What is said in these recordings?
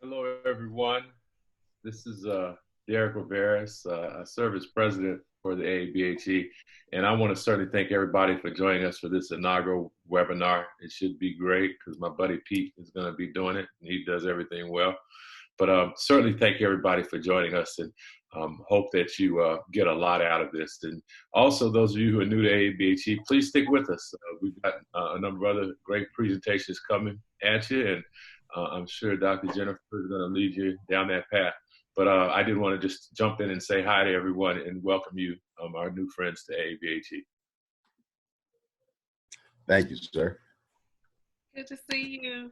Hello, everyone. This is Derek Rivera's. I serve as president for the AABHE, and I want to certainly thank everybody for joining us for this inaugural webinar. It should be great because my buddy Pete is going to be doing it, and he does everything well. But certainly thank everybody for joining us, and hope that you get a lot out of this. And also, those of you who are new to AABHE, please stick with us. We've got a number of other great presentations coming at you, and I'm sure Dr. Jennifer is going to lead you down that path. But I did want to just jump in and say hi to everyone and welcome you, our new friends, to AABHE. Thank you, sir. Good to see you.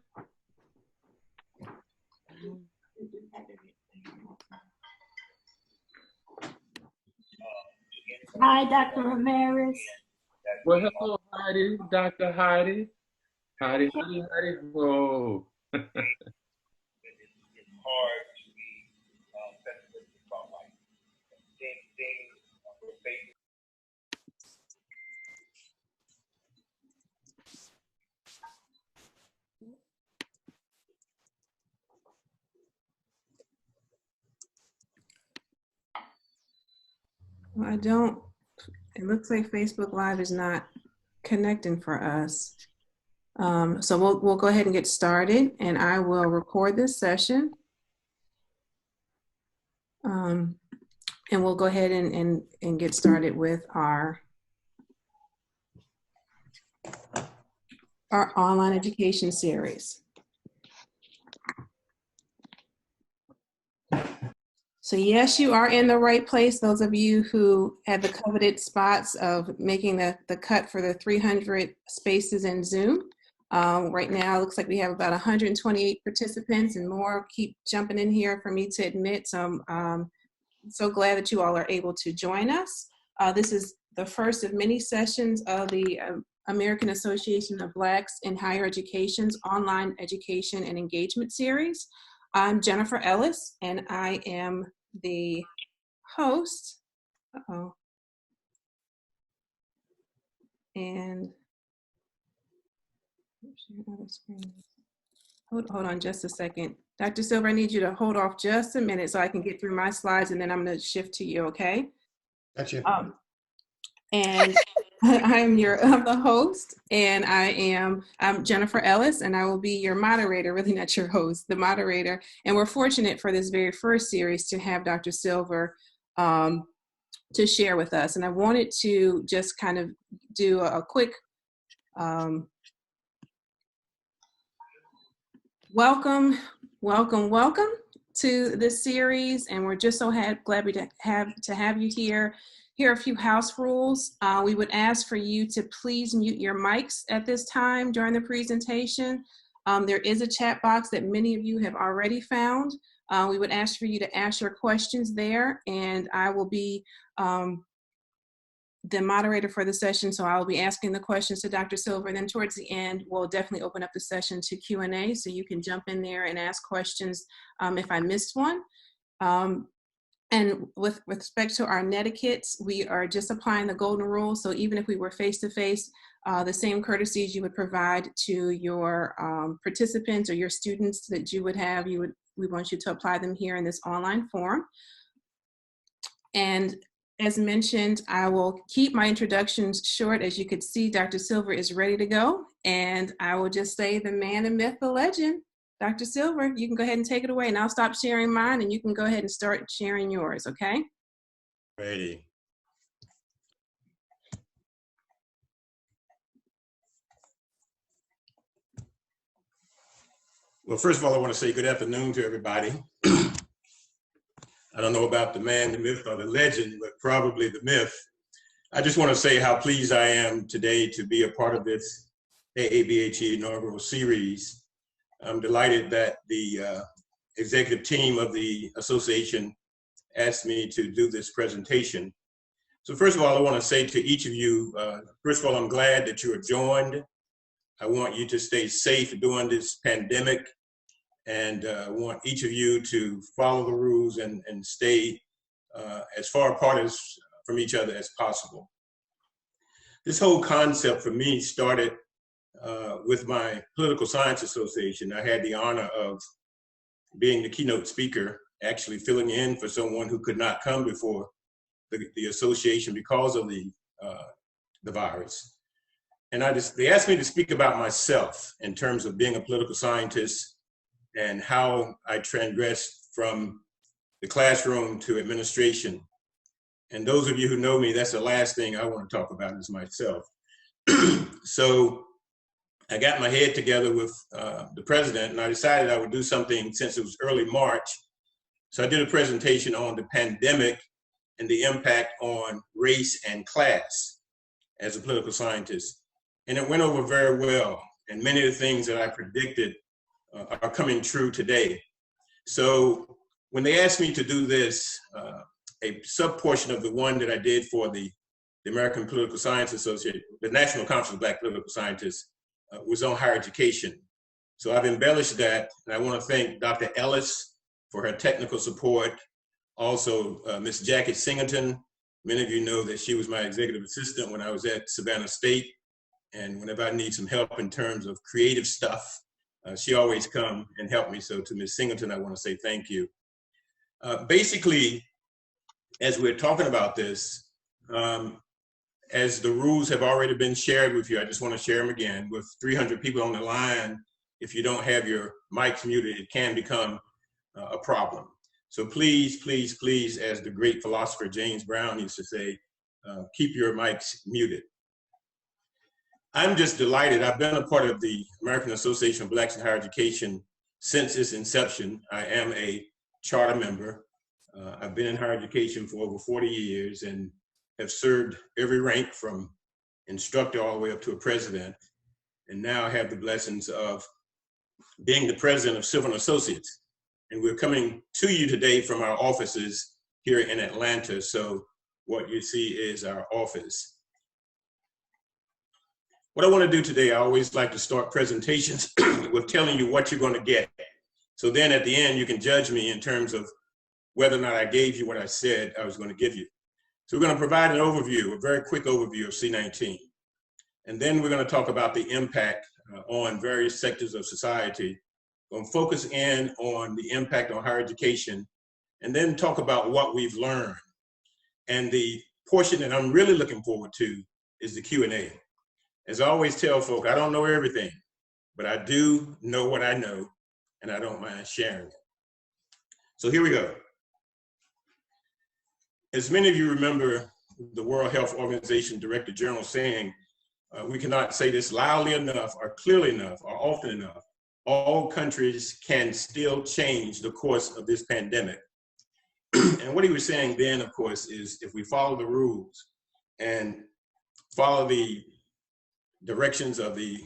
Hi, Dr. Ramirez. Well, hello, Heidi, Dr. Heidi. Heidi. Whoa. It's hard to be pessimistic about life. Things we're facing. Well, I don't, it looks like Facebook Live is not connecting for us. So we'll go ahead and get started, and I will record this session. And we'll go ahead and get started with our online education series. So yes, you are in the right place. Those of you who had the coveted spots of making the cut for the 300 spaces in Zoom. Right now, it looks like we have about 128 participants and more keep jumping in here for me to admit. So I'm so glad that you all are able to join us. This is the first of many sessions of the American Association of Blacks in Higher Education's online education and engagement series. I'm Jennifer Ellis, and I am the host. And hold on just a second. Dr. Silver, I need you to hold off just a minute so I can get through my slides, and then I'm going to shift to you, okay? Gotcha. And I'm the host, and I'm Jennifer Ellis, and I will be your moderator, really not your host, the moderator. And we're fortunate for this very first series to have Dr. Silver to share with us. And I wanted to just kind of do a quick welcome to this series, and we're just so glad to have you here. Here are a few house rules. We would ask for you to please mute your mics at this time during the presentation. There is a chat box that many of you have already found. We would ask for you to ask your questions there, and I will be the moderator for the session, so I'll be asking the questions to Dr. Silver. And then towards the end, we'll definitely open up the session to Q&A, so you can jump in there and ask questions if I missed one. And with respect to our netiquettes, we are just applying the golden rule. So even if we were face-to-face, the same courtesies you would provide to your participants or your students that you would have, we want you to apply them here in this online forum. And as mentioned, I will keep my introductions short. As you could see, Dr. Silver is ready to go. And I will just say the man, the myth, the legend. Dr. Silver, you can go ahead and take it away, and I'll stop sharing mine, and you can go ahead and start sharing yours, okay? Ready. Well, first of all, I want to say good afternoon to everybody. I don't know about the man, the myth, or the legend, but probably the myth. I just want to say how pleased I am today to be a part of this AABHE inaugural series. I'm delighted that the executive team of the association asked me to do this presentation. So first of all, I want to say to each of you, first of all, I'm glad that you are joined. I want you to stay safe during this pandemic, and I want each of you to follow the rules and stay as far apart from each other as possible. This whole concept for me started with my political science association. I had the honor of being the keynote speaker, actually filling in for someone who could not come before the association because of the virus. And they asked me to speak about myself in terms of being a political scientist and how I transgressed from the classroom to administration. And those of you who know me, that's the last thing I want to talk about is myself. So I got my head together with the president, and I decided I would do something since it was early March. So I did a presentation on the pandemic and the impact on race and class as a political scientist. And it went over very well. And many of the things that I predicted are coming true today. So when they asked me to do this, a sub-portion of the one that I did for the American Political Science Association, the National Council of Black Political Scientists, was on higher education. So I've embellished that, and I want to thank Dr. Ellis for her technical support. Also, Ms. Jackie Singleton. Many of you know that she was my executive assistant when I was at Savannah State. And whenever I need some help in terms of creative stuff, she always come and help me. So to Ms. Singleton, I want to say thank you. Basically, as we're talking about this, as the rules have already been shared with you, I just want to share them again. With 300 people on the line, if you don't have your mics muted, it can become a problem. So please, please, please, as the great philosopher James Brown used to say, keep your mics muted. I'm just delighted. I've been a part of the American Association of Blacks in Higher Education since its inception. I am a charter member. I've been in higher education for over 40 years and have served every rank from instructor all the way up to a president. And now I have the blessings of being the president of Civil Associates. And we're coming to you today from our offices here in Atlanta. So what you see is our office. What I want to do today, I always like to start presentations with telling you what you're going to get. So then at the end, you can judge me in terms of whether or not I gave you what I said I was going to give you. So we're going to provide an overview, a very quick overview of C19. And then we're going to talk about the impact on various sectors of society. We're going to focus in on the impact on higher education, and then talk about what we've learned. And the portion that I'm really looking forward to is the Q&A. As I always tell folk, I don't know everything, but I do know what I know, and I don't mind sharing it. So here we go. As many of you remember the World Health Organization Director General saying, we cannot say this loudly enough or clearly enough or often enough, all countries can still change the course of this pandemic. And what he was saying then, of course, is if we follow the rules and follow the directions of the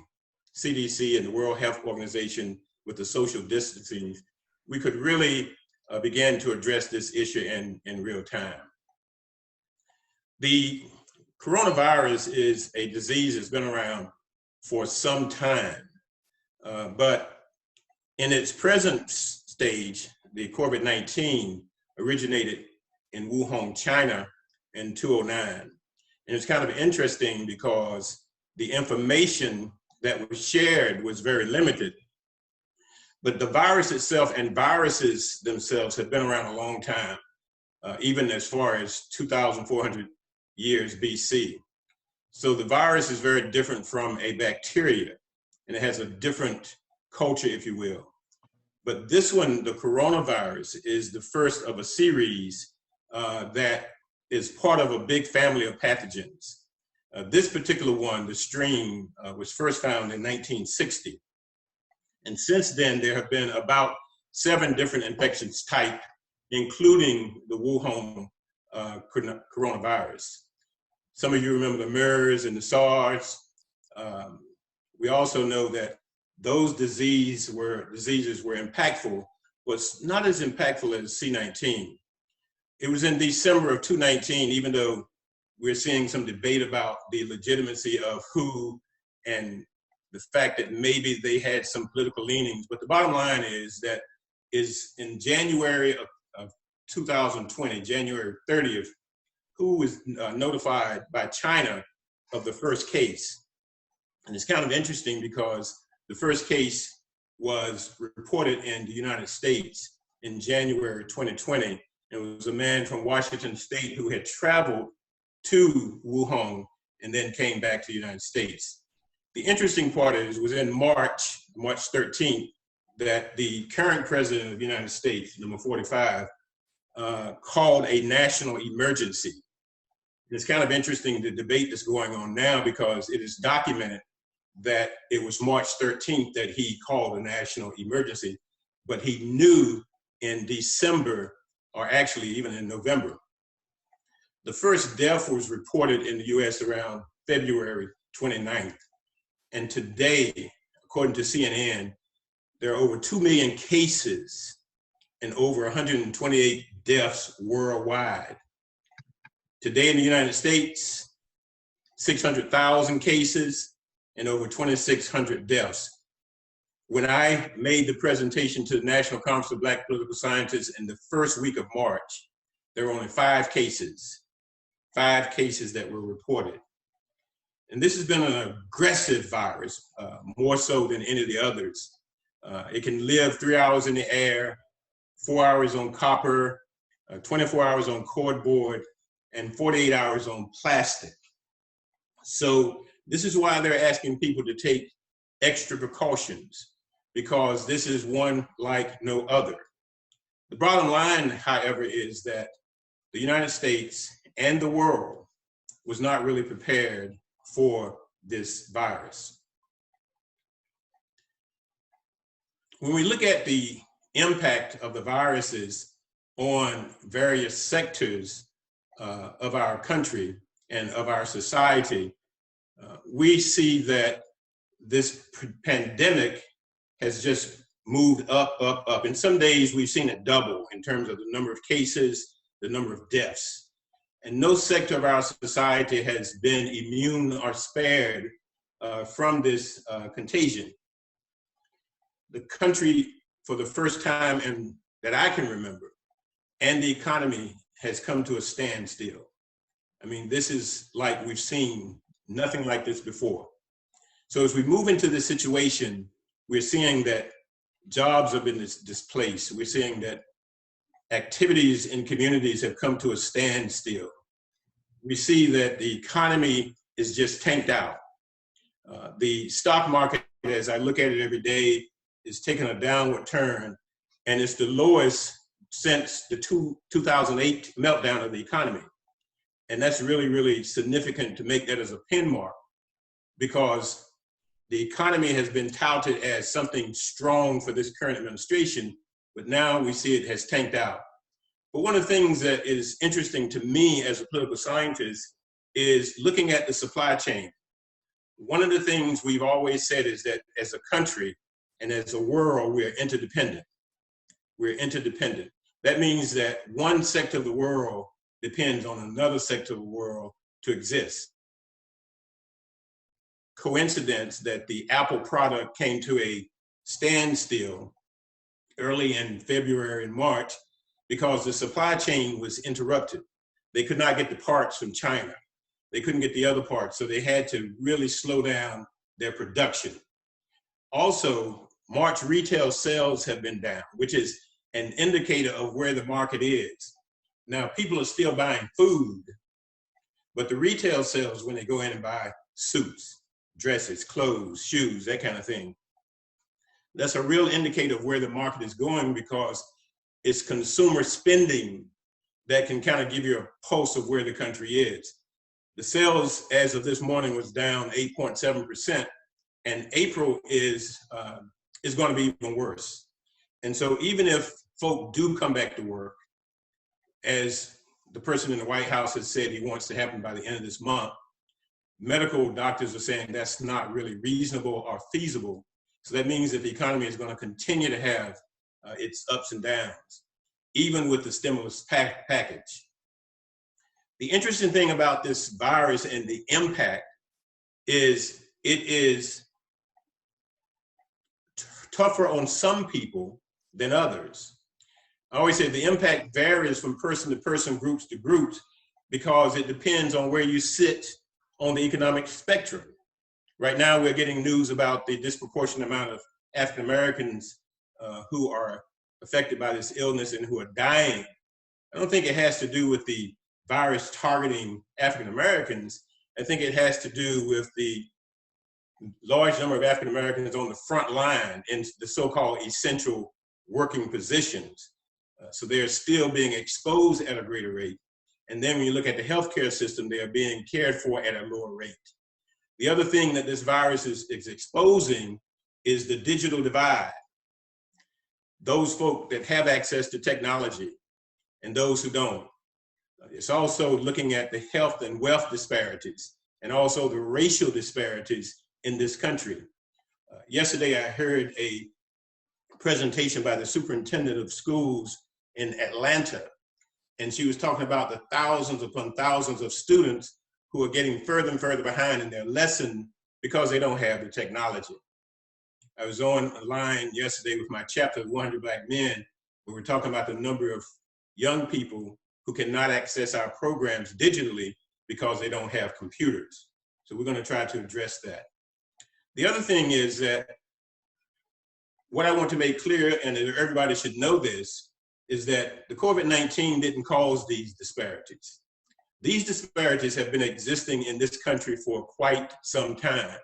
CDC and the World Health Organization with the social distancing, we could really begin to address this issue in real time. The coronavirus is a disease that's been around for some time, but in its present stage, the COVID-19 originated in Wuhan, China in 2009. And it's kind of interesting because the information that was shared was very limited, but the virus itself and viruses themselves have been around a long time, even as far as 2,400 years BC. So the virus is very different from a bacteria, and it has a different culture, if you will. But this one, the coronavirus, is the first of a series that is part of a big family of pathogens. This particular one, the strain, was first found in 1960. And since then, there have been about 7 different infections type, including the Wuhan coronavirus. Some of you remember the MERS and the SARS. We also know that those diseases were impactful, but not as impactful as C19. It was in December of 2019, even though we're seeing some debate about the legitimacy of WHO and the fact that maybe they had some political leanings. But the bottom line is that in January of 2020, January 30th, WHO was notified by China of the first case. And it's kind of interesting because the first case was reported in the United States in January 2020. It was a man from Washington State who had traveled to Wuhan and then came back to the United States. The interesting part is it was in March 13th, that the current president of the United States, number 45, called a national emergency. It's kind of interesting, the debate that's going on now, because it is documented that it was March 13th that he called a national emergency, but he knew in December, or actually even in November. The first death was reported in the US around February 29th. And today, according to CNN, there are over 2 million cases and over 128 deaths worldwide. Today in the United States, 600,000 cases and over 2,600 deaths. When I made the presentation to the National Conference of Black Political Scientists in the first week of March, there were only 5 cases that were reported. And this has been an aggressive virus, more so than any of the others. It can live 3 hours in the air, 4 hours on copper, 24 hours on cardboard, and 48 hours on plastic. So this is why they're asking people to take extra precautions, because this is one like no other. The bottom line, however, is that the United States and the world was not really prepared for this virus. When we look at the impact of the viruses on various sectors of our country and of our society, we see that this pandemic has just moved up, up, up. And some days we've seen it double in terms of the number of cases, the number of deaths. And no sector of our society has been immune or spared from this contagion. The country, for the first time that I can remember, and the economy has come to a standstill. I mean, this is like we've seen nothing like this before. So as we move into this situation, we're seeing that jobs have been displaced. We're seeing that activities in communities have come to a standstill. We see that the economy is just tanked out. The stock market, as I look at it every day, is taking a downward turn, and it's the lowest since the 2008 meltdown of the economy. And that's really, really significant to make that as a pin mark, because the economy has been touted as something strong for this current administration, but now we see it has tanked out. But one of the things that is interesting to me as a political scientist is looking at the supply chain. One of the things we've always said is that as a country and as a world, we're interdependent. We're interdependent. That means that one sector of the world depends on another sector of the world to exist. Coincidence that the Apple product came to a standstill early in February and March because the supply chain was interrupted. They could not get the parts from China. They couldn't get the other parts, so they had to really slow down their production. Also, March retail sales have been down, which is an indicator of where the market is. Now, people are still buying food, but the retail sales, when they go in and buy suits, dresses, clothes, shoes, that kind of thing, that's a real indicator of where the market is going, because it's consumer spending that can kind of give you a pulse of where the country is. The sales as of this morning was down 8.7%, and April is going to be even worse. And so even if folk do come back to work, as the person in the White House has said he wants to happen by the end of this month, medical doctors are saying that's not really reasonable or feasible. So that means that the economy is going to continue to have its ups and downs, even with the stimulus package. The interesting thing about this virus and the impact is it is tougher on some people than others. I always say the impact varies from person to person, groups to groups, because it depends on where you sit on the economic spectrum. Right now, we're getting news about the disproportionate amount of African Americans who are affected by this illness and who are dying, I don't think it has to do with the virus targeting African Americans. I think it has to do with the large number of African Americans on the front line in the so-called essential working positions. So they're still being exposed at a greater rate. And then when you look at the healthcare system, they are being cared for at a lower rate. The other thing that this virus is exposing is the digital divide. Those folk that have access to technology and those who don't. It's also looking at the health and wealth disparities and also the racial disparities in this country. Yesterday, I heard a presentation by the superintendent of schools in Atlanta, and she was talking about the thousands upon thousands of students who are getting further and further behind in their lesson because they don't have the technology. I was online yesterday with my chapter of 100 Black Men. We were talking about the number of young people who cannot access our programs digitally because they don't have computers. So we're going to try to address that. The other thing is that what I want to make clear, and everybody should know this, is that the COVID-19 didn't cause these disparities. These disparities have been existing in this country for quite some time.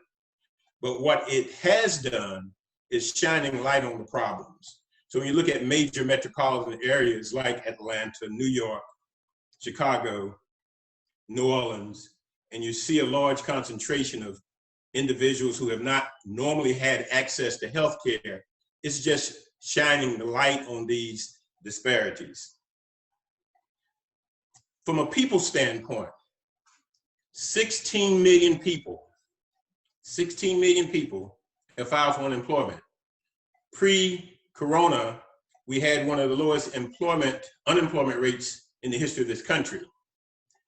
But what it has done is shining light on the problems. So when you look at major metropolitan areas like Atlanta, New York, Chicago, New Orleans, and you see a large concentration of individuals who have not normally had access to health care, it's just shining the light on these disparities. From a people standpoint, 16 million people have filed for unemployment. Pre-corona, we had one of the lowest unemployment rates in the history of this country.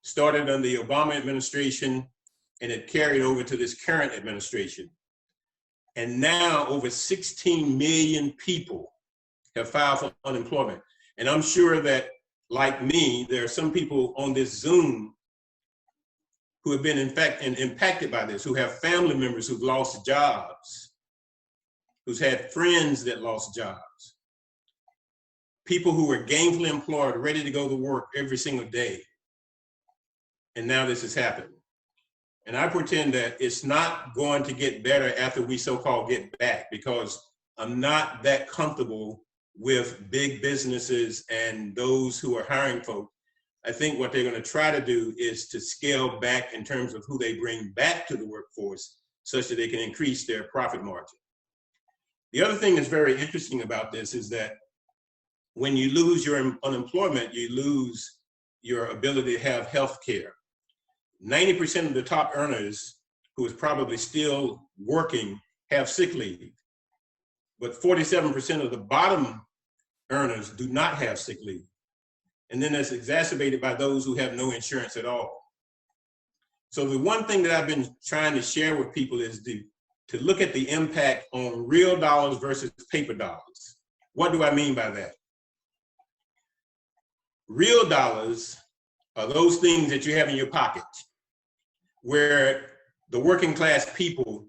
Started under the Obama administration, and it carried over to this current administration. And now over 16 million people have filed for unemployment. And I'm sure that, like me, there are some people on this Zoom who have been impacted by this, who have family members who've lost jobs, who's had friends that lost jobs, people who were gainfully employed, ready to go to work every single day. And now this has happened. And I pretend that it's not going to get better after we so-called get back, because I'm not that comfortable with big businesses and those who are hiring folks. I think what they're going to try to do is to scale back in terms of who they bring back to the workforce such that they can increase their profit margin. The other thing that's very interesting about this is that when you lose your unemployment, you lose your ability to have health care. 90% of the top earners who is probably still working have sick leave, but 47% of the bottom earners do not have sick leave. And then that's exacerbated by those who have no insurance at all. So the one thing that I've been trying to share with people is to look at the impact on real dollars versus paper dollars. What do I mean by that? Real dollars are those things that you have in your pocket, where the working class people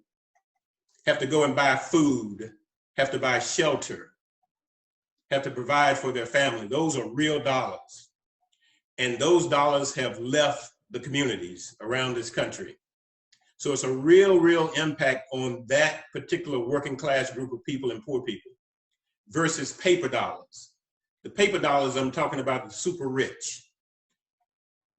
have to go and buy food, have to buy shelter, have to provide for their family. Those are real dollars. And those dollars have left the communities around this country. So it's a real impact on that particular working class group of people and poor people versus paper dollars. The paper dollars I'm talking about the super rich.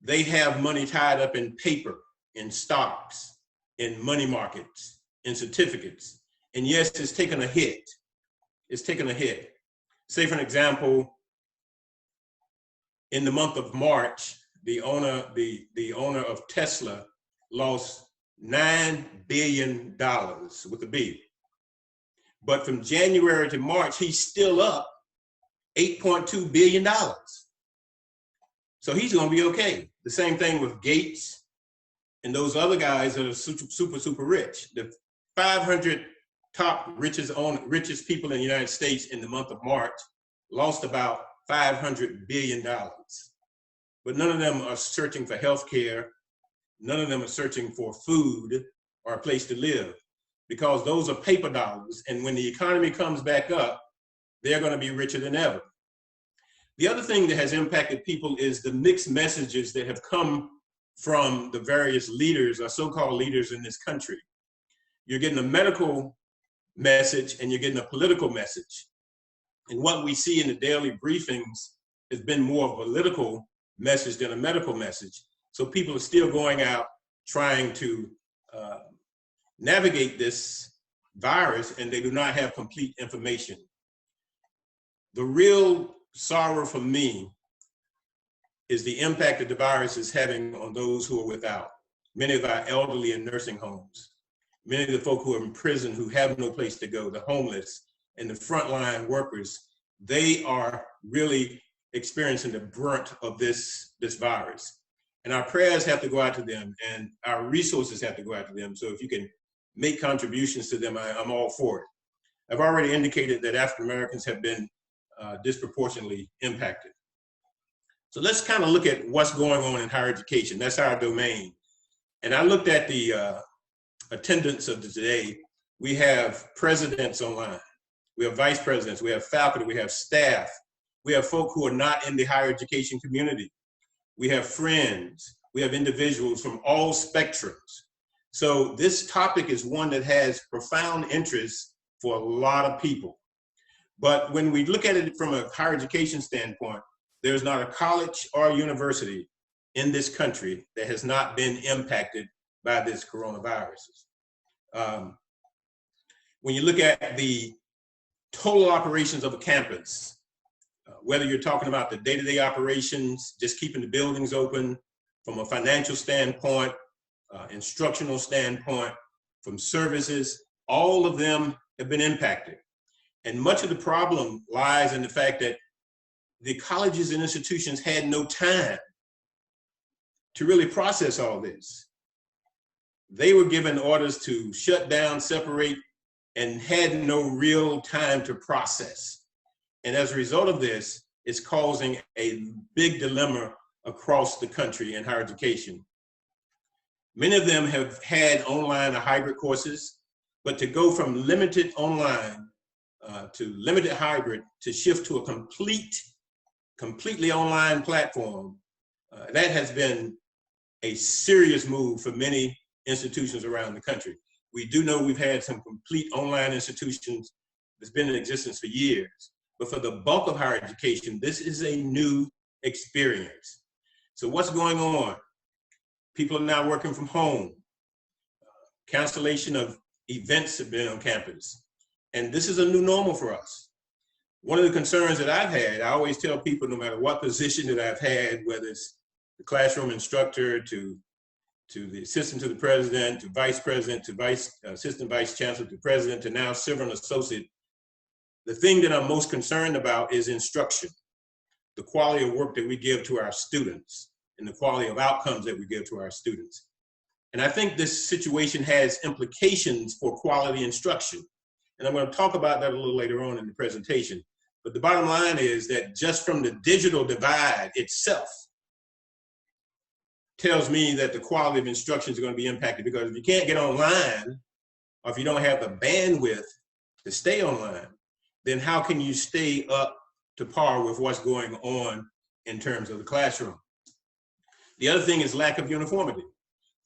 They have money tied up in paper, in stocks, in money markets, in certificates. And yes, it's taken a hit. It's taken a hit. Say for an example, in the month of March, the owner of Tesla lost $9 billion with a B. But from January to March, he's still up $8.2 billion. So he's gonna be okay. The same thing with Gates and those other guys that are super rich. The 500 top richest people in the United States in the month of March lost about $500 billion. But none of them are searching for health care. None of them are searching for food or a place to live. because those are paper dollars. And when the economy comes back up, they're going to be richer than ever. The other thing that has impacted people is the mixed messages that have come from the various leaders or so-called leaders in this country. You're getting a medical message and you're getting a political message. And what we see in the daily briefings has been more of a political message than a medical message. So people are still going out trying to navigate this virus, and they do not have complete information. The real sorrow for me is the impact that the virus is having on those who are without. Many of our elderly in nursing homes, many of the folk who are in prison who have no place to go, the homeless and the frontline workers, they are really experiencing the brunt of this virus. And our prayers have to go out to them, and our resources have to go out to them. So if you can make contributions to them, I'm all for it. I've already indicated that African Americans have been disproportionately impacted. So let's kind of look at what's going on in higher education. That's our domain. And I looked at the attendance of today. We have presidents online. We have vice presidents. We have faculty. We have staff. We have folk who are not in the higher education community. We have friends. We have individuals from all spectrums. So this topic is one that has profound interest for a lot of people. But when we look at it from a higher education standpoint, there's not a college or university in this country that has not been impacted by this coronavirus. When you look at the total operations of a campus, whether you're talking about the day-to-day operations, just keeping the buildings open, from a financial standpoint, instructional standpoint, from services, all of them have been impacted. And much of the problem lies in the fact that the colleges and institutions had no time to really process all this. They were given orders to shut down, separate, and had no real time to process. And as a result of this, it's causing a big dilemma across the country in higher education. Many of them have had online or hybrid courses, but to go from limited online to limited hybrid to shift to a completely online platform, that has been a serious move for many institutions around the country. We do know we've had some complete online institutions that's been in existence for years, but for the bulk of higher education, this is a new experience. So what's going on? People are now working from home. Cancellation of events have been on campus. And this is a new normal for us. One of the concerns that I've had, I always tell people, no matter what position that I've had, whether it's the classroom instructor to the assistant to the president, to vice president, to assistant vice chancellor, to president, to now civil associate, the thing that I'm most concerned about is instruction, the quality of work that we give to our students and the quality of outcomes that we give to our students. And I think this situation has implications for quality instruction. And I'm going to talk about that a little later on in the presentation. But the bottom line is that just from the digital divide itself tells me that the quality of instruction is going to be impacted, because if you can't get online, or if you don't have the bandwidth to stay online, then how can you stay up to par with what's going on in terms of the classroom? The other thing is lack of uniformity.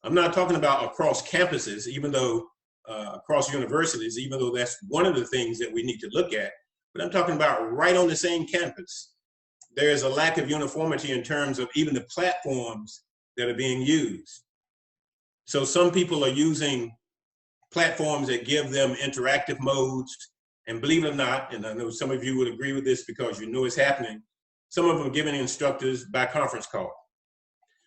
I'm not talking about across campuses, even though across universities, even though that's one of the things that we need to look at, but I'm talking about right on the same campus. There's a lack of uniformity in terms of even the platforms that are being used. So some people are using platforms that give them interactive modes, and believe it or not, and I know some of you would agree with this because you know it's happening, some of them are giving instructors by conference call.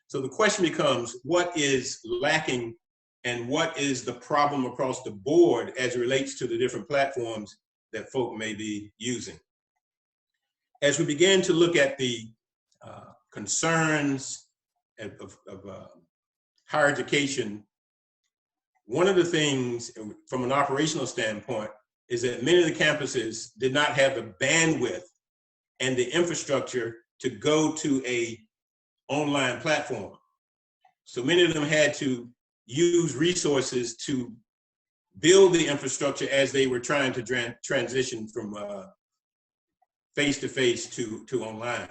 So the question becomes, what is lacking and what is the problem across the board as it relates to the different platforms that folk may be using? As we begin to look at the concerns of higher education, one of the things from an operational standpoint is that many of the campuses did not have the bandwidth and the infrastructure to go to a online platform. So many of them had to use resources to build the infrastructure as they were trying to transition from face-to-face to online.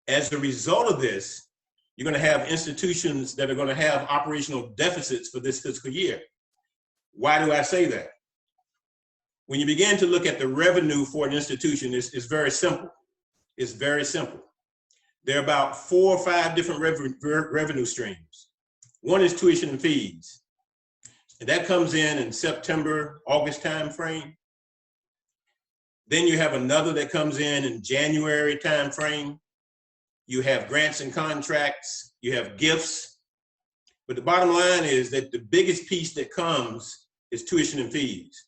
As a result of this, you're going to have institutions that are going to have operational deficits for this fiscal year. Why do I say that? When you begin to look at the revenue for an institution, it's very simple. It's very simple. There are about 4 or 5 different revenue streams. One is tuition and fees. And that comes in September, August timeframe. Then you have another that comes in January timeframe. You have grants and contracts, you have gifts. But the bottom line is that the biggest piece that comes is tuition and fees.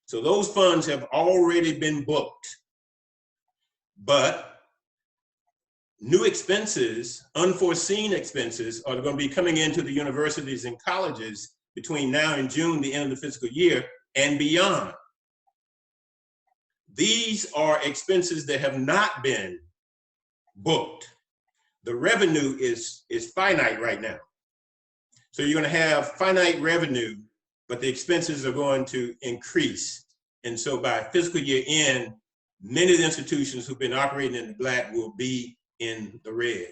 So those funds have already been booked. But new expenses, unforeseen expenses, are going to be coming into the universities and colleges between now and June, the end of the fiscal year, and beyond. These are expenses that have not been booked. The revenue is finite right now. So you're going to have finite revenue, but the expenses are going to increase. And so by fiscal year end, many of the institutions who've been operating in the black will be in the red.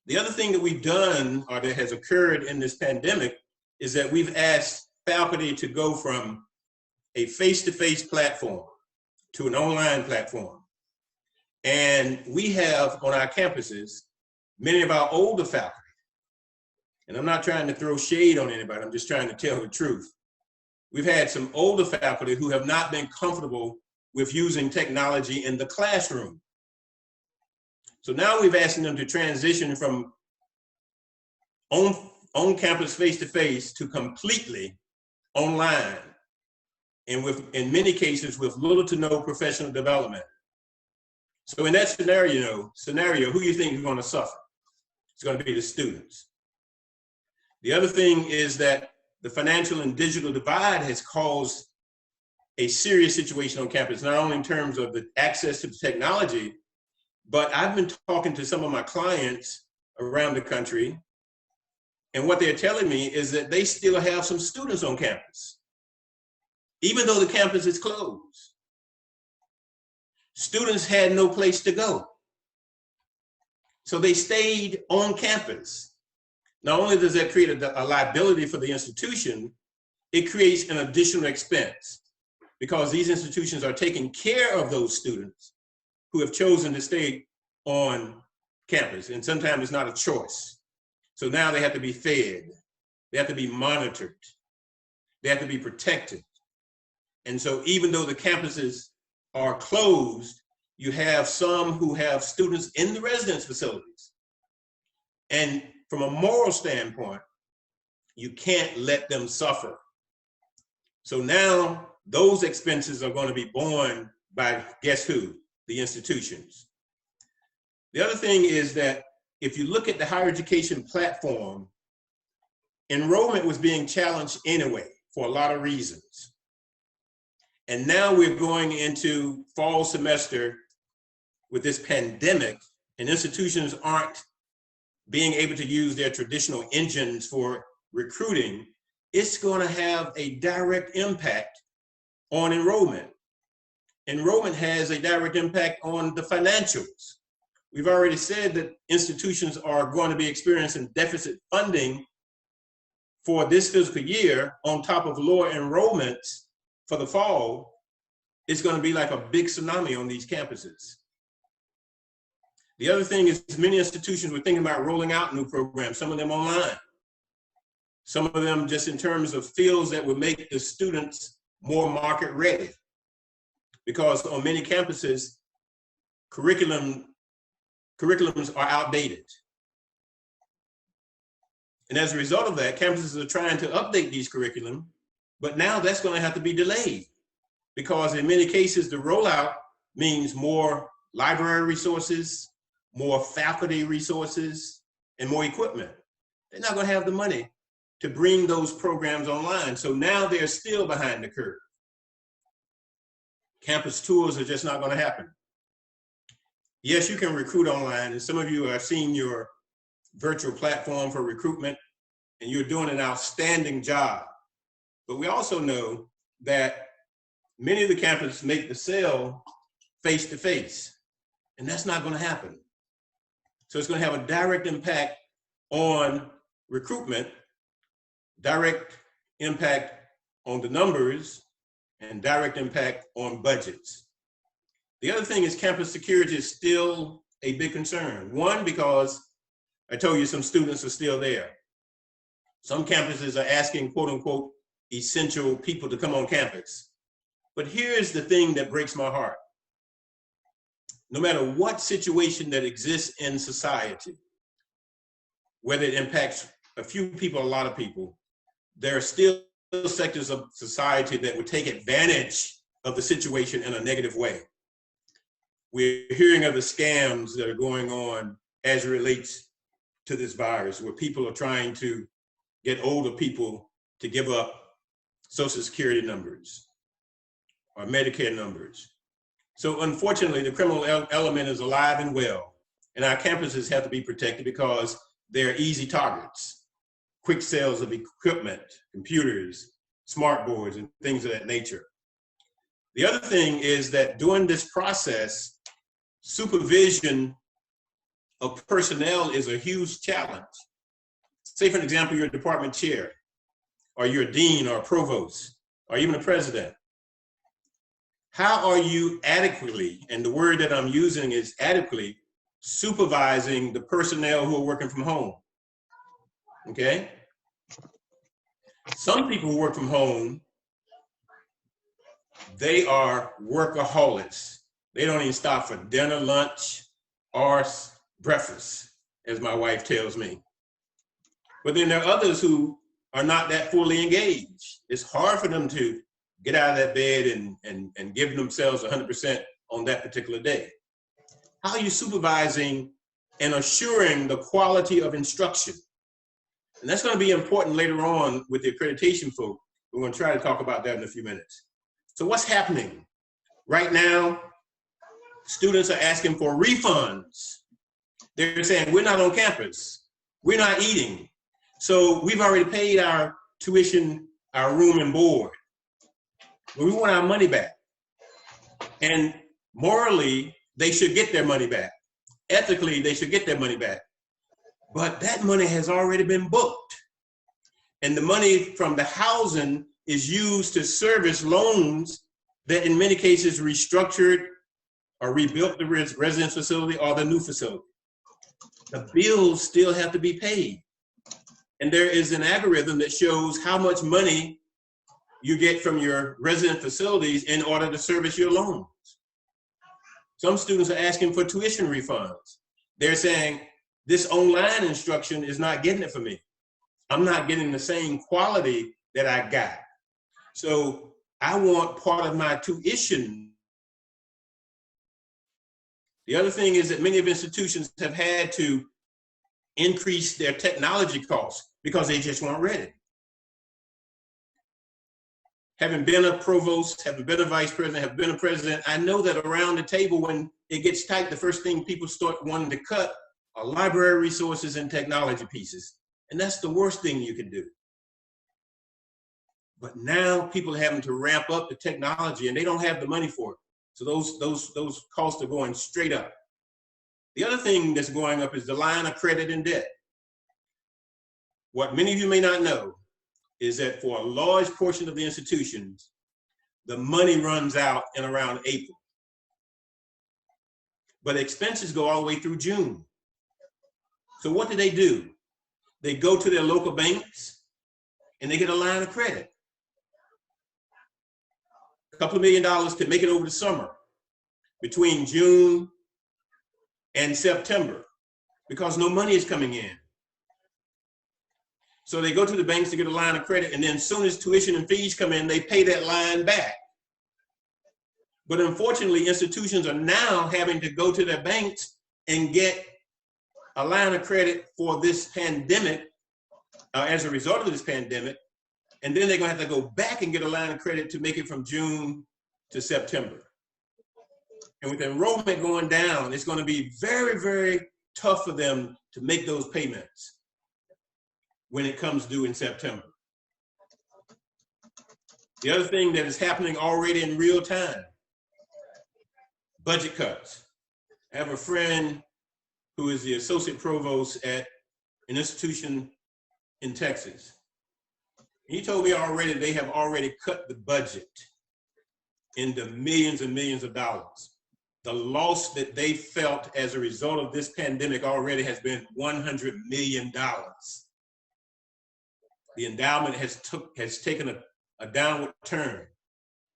The other thing that we've done, or that has occurred in this pandemic, is that we've asked faculty to go from a face-to-face platform to an online platform. And we have on our campuses, many of our older faculty, and I'm not trying to throw shade on anybody, I'm just trying to tell the truth. We've had some older faculty who have not been comfortable with using technology in the classroom. So now we've asked them to transition from on-campus face-to-face to completely online, and in many cases with little to no professional development. So in that scenario, who do you think is going to suffer? It's going to be the students. The other thing is that the financial and digital divide has caused a serious situation on campus, not only in terms of the access to the technology, but I've been talking to some of my clients around the country, and what they're telling me is that they still have some students on campus, even though the campus is closed. Students had no place to go. So they stayed on campus. Not only does that create a liability for the institution, it creates an additional expense because these institutions are taking care of those students who have chosen to stay on campus. And sometimes it's not a choice. So now they have to be fed. They have to be monitored. They have to be protected. And so even though the campuses are closed, you have some who have students in the residence facilities. And from a moral standpoint, you can't let them suffer. So now those expenses are going to be borne by, guess who? The institutions. The other thing is that if you look at the higher education platform, enrollment was being challenged anyway for a lot of reasons. And now we're going into fall semester with this pandemic, and institutions aren't being able to use their traditional engines for recruiting. It's going to have a direct impact on enrollment. Enrollment has a direct impact on the financials. We've already said that institutions are going to be experiencing deficit funding for this fiscal year on top of lower enrollments for the fall. It's going to be like a big tsunami on these campuses. The other thing is many institutions were thinking about rolling out new programs, some of them online, some of them just in terms of fields that would make the students more market ready. Because on many campuses, curriculums are outdated. And as a result of that, campuses are trying to update these curriculum, but now that's going to have to be delayed because in many cases, the rollout means more library resources, more faculty resources, and more equipment. They're not going to have the money to bring those programs online. So now they're still behind the curve. Campus tours are just not going to happen. Yes, you can recruit online, and some of you have seen your virtual platform for recruitment, and you're doing an outstanding job. But we also know that many of the campuses make the sale face-to-face, and that's not going to happen. So it's going to have a direct impact on recruitment, direct impact on the numbers, and direct impact on budgets. The other thing is campus security is still a big concern. One, because I told you some students are still there. Some campuses are asking, quote unquote, essential people to come on campus. But here's the thing that breaks my heart. No matter what situation that exists in society, whether it impacts a few people, a lot of people, there are still sectors of society that would take advantage of the situation in a negative way. We're hearing of the scams that are going on as it relates to this virus, where people are trying to get older people to give up Social Security numbers or Medicare numbers. So unfortunately, the criminal element is alive and well, and our campuses have to be protected because they're easy targets. Quick sales of equipment, computers, smart boards, and things of that nature. The other thing is that during this process, supervision of personnel is a huge challenge. Say, for example, you're a department chair, or you're a dean or a provost, or even a president. How are you adequately, and the word that I'm using is adequately, supervising the personnel who are working from home? Okay? Some people who work from home, they are workaholics. They don't even stop for dinner, lunch, or breakfast, as my wife tells me. But then there are others who are not that fully engaged. It's hard for them to get out of that bed and give themselves 100% on that particular day. How are you supervising and assuring the quality of instruction? And that's going to be important later on with the accreditation folk. We're going to try to talk about that in a few minutes. So what's happening? Right now, students are asking for refunds. They're saying, we're not on campus. We're not eating. So we've already paid our tuition, our room and board. But we want our money back. And morally, they should get their money back. Ethically, they should get their money back. But that money has already been booked. And the money from the housing is used to service loans that in many cases restructured or rebuilt the residence facility or the new facility. The bills still have to be paid. And there is an algorithm that shows how much money you get from your resident facilities in order to service your loans. Some students are asking for tuition refunds. They're saying, this online instruction is not getting it for me. I'm not getting the same quality that I got. So I want part of my tuition. The other thing is that many of institutions have had to increase their technology costs because they just weren't ready. Having been a provost, having been a vice president, having been a president, I know that around the table when it gets tight, the first thing people start wanting to cut are library resources and technology pieces. And that's the worst thing you can do. But now people are having to ramp up the technology and they don't have the money for it. So those costs are going straight up. The other thing that's going up is the line of credit and debt. What many of you may not know is that for a large portion of the institutions, the money runs out in around April. But expenses go all the way through June. So what do? They go to their local banks and they get a line of credit. A couple of $1 million to make it over the summer between June and September because no money is coming in. So they go to the banks to get a line of credit, and then as soon as tuition and fees come in, they pay that line back. But unfortunately, institutions are now having to go to their banks and get a line of credit for this pandemic, as a result of this pandemic, and then they're gonna have to go back and get a line of credit to make it from June to September. And with enrollment going down, it's gonna be very, very tough for them to make those payments when it comes due in September. The other thing that is happening already in real time, budget cuts. I have a friend who is the associate provost at an institution in Texas. He told me already they have already cut the budget into millions and millions of dollars. The loss that they felt as a result of this pandemic already has been $100 million. The endowment has taken a downward turn.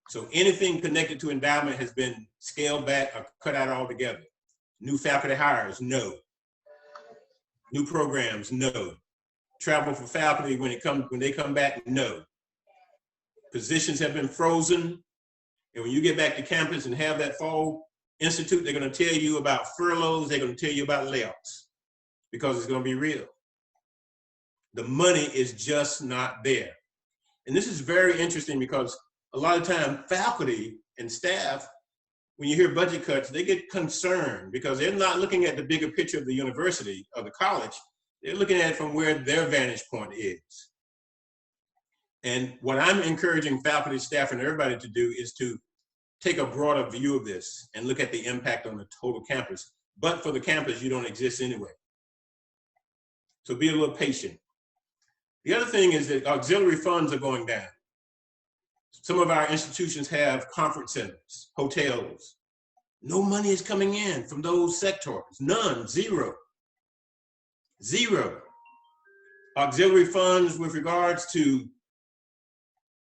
So anything connected to endowment has been scaled back or cut out altogether. New faculty hires, no. New programs, no. Travel for faculty when they come back, no. Positions have been frozen. And when you get back to campus and have that fall institute, they're going to tell you about furloughs, they're going to tell you about layoffs, because it's going to be real. The money is just not there. And this is very interesting because a lot of time faculty and staff, when you hear budget cuts, they get concerned because they're not looking at the bigger picture of the university or the college. They're looking at it from where their vantage point is. And what I'm encouraging faculty, staff, and everybody to do is to take a broader view of this and look at the impact on the total campus. But for the campus, you don't exist anyway. So be a little patient. The other thing is that auxiliary funds are going down. Some of our institutions have conference centers, hotels. No money is coming in from those sectors. None, zero. Zero. Auxiliary funds with regards to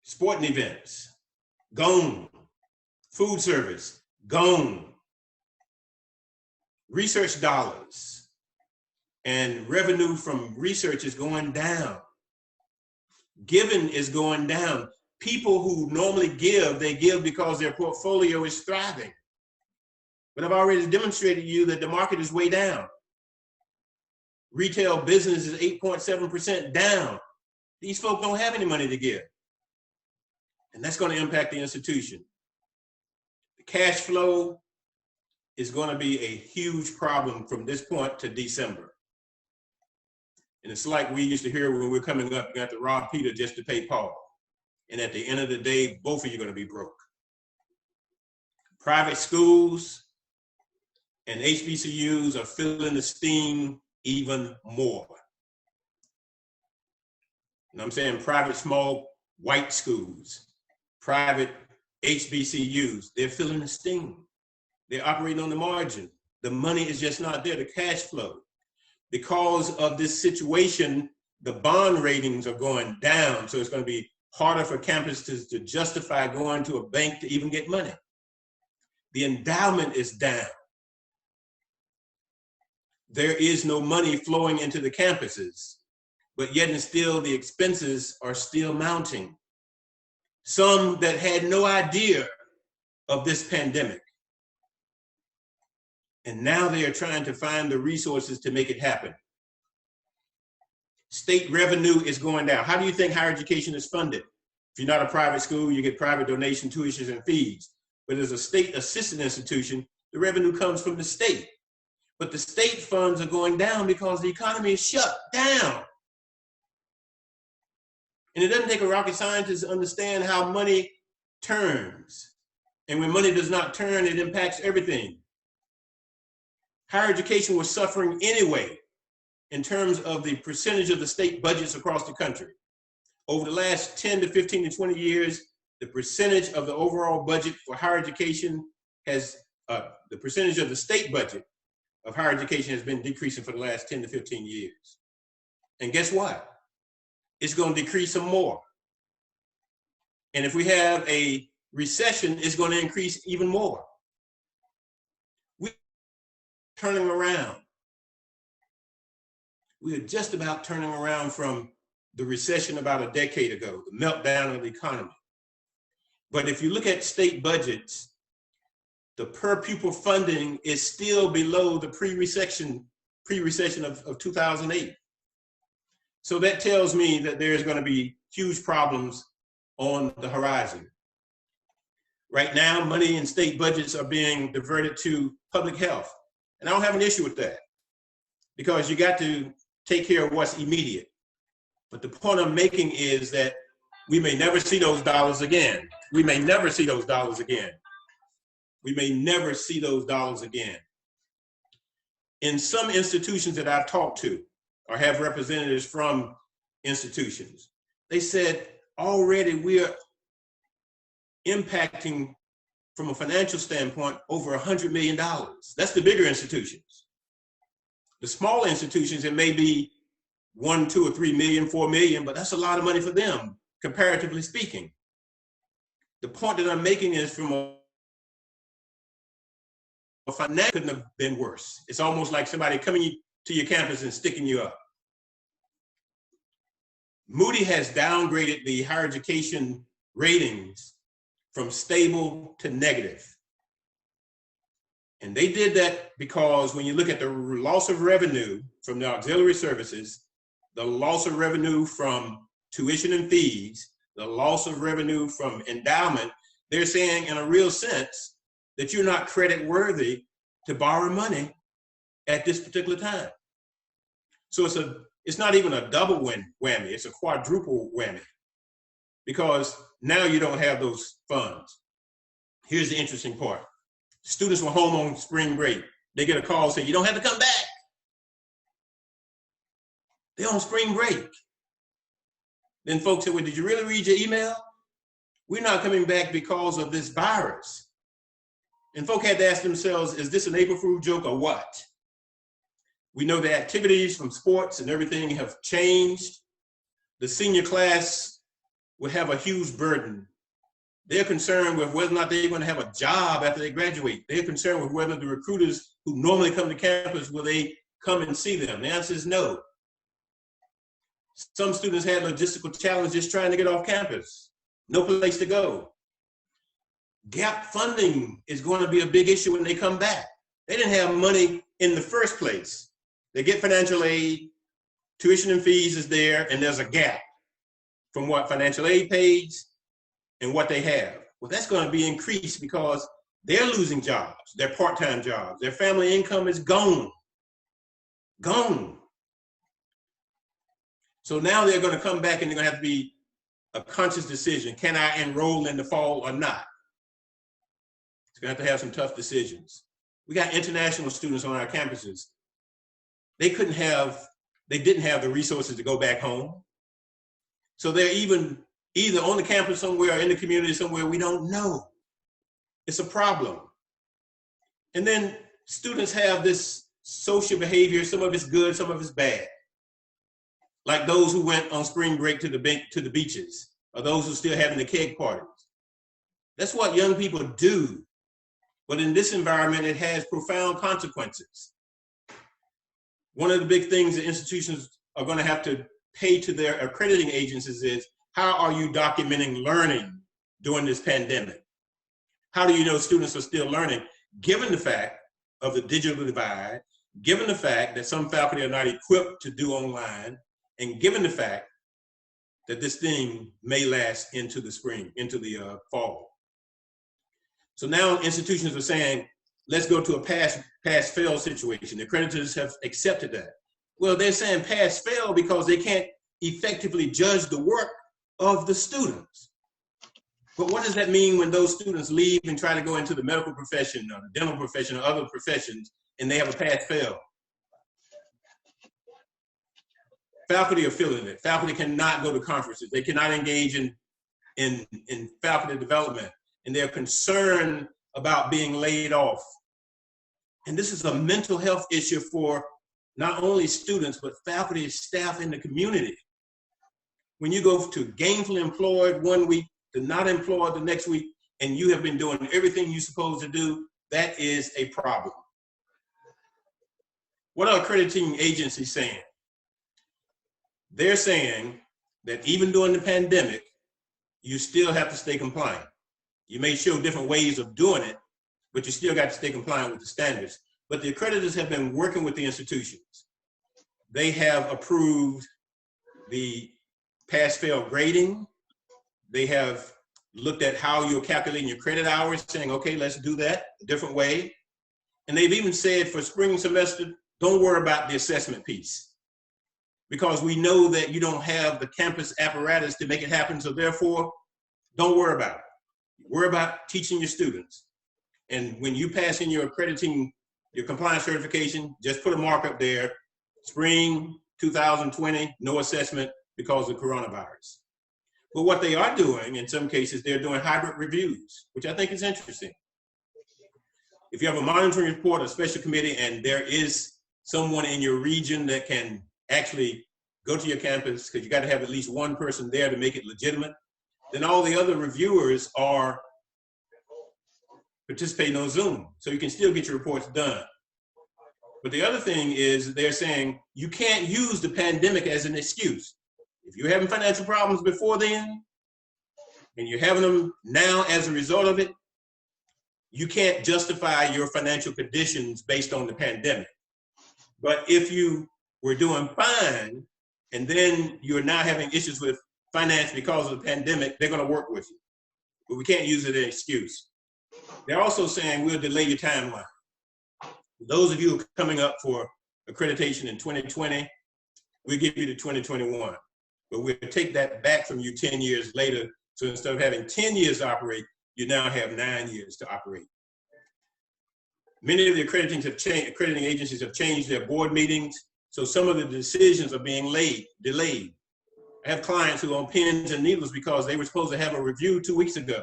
sporting events, gone. Food service, gone. Research dollars and revenue from research is going down. Giving is going down. People who normally give, they give because their portfolio is thriving. But I've already demonstrated to you that the market is way down. Retail business is 8.7% down. These folks don't have any money to give. And that's going to impact the institution. The cash flow is going to be a huge problem from this point to December. And it's like we used to hear when we were coming up, you have to rob Peter just to pay Paul. And at the end of the day, both of you are going to be broke. Private schools and HBCUs are feeling the steam even more. And I'm saying private, small, white schools, private HBCUs, they're feeling the steam. They're operating on the margin. The money is just not there, the cash flow. Because of this situation, the bond ratings are going down. So it's going to be harder for campuses to justify going to a bank to even get money. The endowment is down. There is no money flowing into the campuses, but yet and still the expenses are still mounting. Some that had no idea of this pandemic. And now they are trying to find the resources to make it happen. State revenue is going down. How do you think higher education is funded? If you're not a private school, you get private donation, tuitions, and fees. But as a state-assisted institution, the revenue comes from the state. But the state funds are going down because the economy is shut down. And it doesn't take a rocket scientist to understand how money turns. And when money does not turn, it impacts everything. Higher education was suffering anyway in terms of the percentage of the state budgets across the country. Over the last 10 to 15 to 20 years, the percentage of the overall budget for higher education has, the percentage of the state budget of higher education has been decreasing for the last 10 to 15 years. And guess what? It's going to decrease some more. And if we have a recession, it's going to increase even more. We're turning around. We are just about turning around from the recession about a decade ago, the meltdown of the economy. But if you look at state budgets, the per pupil funding is still below the pre-recession of 2008. So that tells me that there's going to be huge problems on the horizon. Right now, money in state budgets are being diverted to public health. And I don't have an issue with that because you got to take care of what's immediate. But the point I'm making is that we may never see those dollars again. We may never see those dollars again. We may never see those dollars again. In some institutions that I've talked to or have representatives from institutions, they said already we are impacting from a financial standpoint over $100 million. That's the bigger institutions. The smaller institutions, it may be 1, 2, or 3 million, 4 million, but that's a lot of money for them, comparatively speaking. The point that I'm making is from a financial couldn't have been worse. It's almost like somebody coming to your campus and sticking you up. Moody has downgraded the higher education ratings from stable to negative. And they did that because when you look at the loss of revenue from the auxiliary services, the loss of revenue from tuition and fees, the loss of revenue from endowment, they're saying in a real sense that you're not credit worthy to borrow money at this particular time. So it's not even a double whammy, it's a quadruple whammy, because now you don't have those funds. Here's the interesting part. Students were home on spring break. They get a call saying, you don't have to come back. They're on spring break. Then folks said, well, did you really read your email? We're not coming back because of this virus. And folk had to ask themselves, is this an April Fool joke or what? We know the activities from sports and everything have changed. The senior class will have a huge burden. They're concerned with whether or not they're going to have a job after they graduate. They're concerned with whether the recruiters who normally come to campus, will they come and see them? The answer is no. Some students had logistical challenges trying to get off campus. No place to go. Gap funding is going to be a big issue when they come back. They didn't have money in the first place. They get financial aid, tuition and fees is there, and there's a gap from what financial aid pays and what they have. Well, that's going to be increased because they're losing jobs, their part-time jobs. Their family income is gone. Gone. So now they're going to come back and they're going to have to be a conscious decision. Can I enroll in the fall or not? It's going to have some tough decisions. We got international students on our campuses. They didn't have the resources to go back home. So they're either on the campus somewhere or in the community somewhere, we don't know. It's a problem. And then students have this social behavior, some of it's good, some of it's bad. Like those who went on spring break to the beaches, or those who still having the keg parties. That's what young people do. But in this environment, it has profound consequences. One of the big things that institutions are going to have to pay to their accrediting agencies is, how are you documenting learning during this pandemic? How do you know students are still learning, given the fact of the digital divide, given the fact that some faculty are not equipped to do online, and given the fact that this thing may last into the spring, into the fall. So now institutions are saying, let's go to a pass-fail situation. The accreditors have accepted that. Well, they're saying pass-fail because they can't effectively judge the work of the students. But what does that mean when those students leave and try to go into the medical profession or the dental profession or other professions and they have a pass-fail? Faculty are feeling it. Faculty cannot go to conferences. They cannot engage in faculty development. And they're concerned about being laid off. And this is a mental health issue for not only students, but faculty and staff in the community. When you go to gainfully employed one week to not employed the next week, and you have been doing everything you're supposed to do, that is a problem. What are accrediting agencies saying? They're saying that even during the pandemic, you still have to stay compliant. You may show different ways of doing it, but you still got to stay compliant with the standards. But the accreditors have been working with the institutions. They have approved the pass-fail grading. They have looked at how you're calculating your credit hours, saying, okay, let's do that a different way. And they've even said for spring semester, don't worry about the assessment piece. because we know that you don't have the campus apparatus to make it happen. So therefore, don't worry about it. Worry about teaching your students. And when you pass in your accrediting, your compliance certification, just put a mark up there, spring 2020, no assessment because of coronavirus. But what they are doing, in some cases, they're doing hybrid reviews, which I think is interesting. If you have a monitoring report, a special committee, and there is someone in your region that can actually go to your campus, because you got to have at least one person there to make it legitimate, then all the other reviewers are participating on Zoom. So you can still get your reports done. But the other thing is they're saying you can't use the pandemic as an excuse. If you're having financial problems before then, and you're having them now as a result of it, you can't justify your financial conditions based on the pandemic. But if you were doing fine, and then you're now having issues with finance because of the pandemic, they're gonna work with you. But we can't use it as an excuse. They're also saying we'll delay your timeline. Those of you who are coming up for accreditation in 2020, we'll give you to 2021. But we'll take that back from you 10 years later. So instead of having 10 years to operate, you now have 9 years to operate. Many of the accrediting agencies have changed their board meetings. So some of the decisions are being delayed. I have clients who are on pins and needles because they were supposed to have a review 2 weeks ago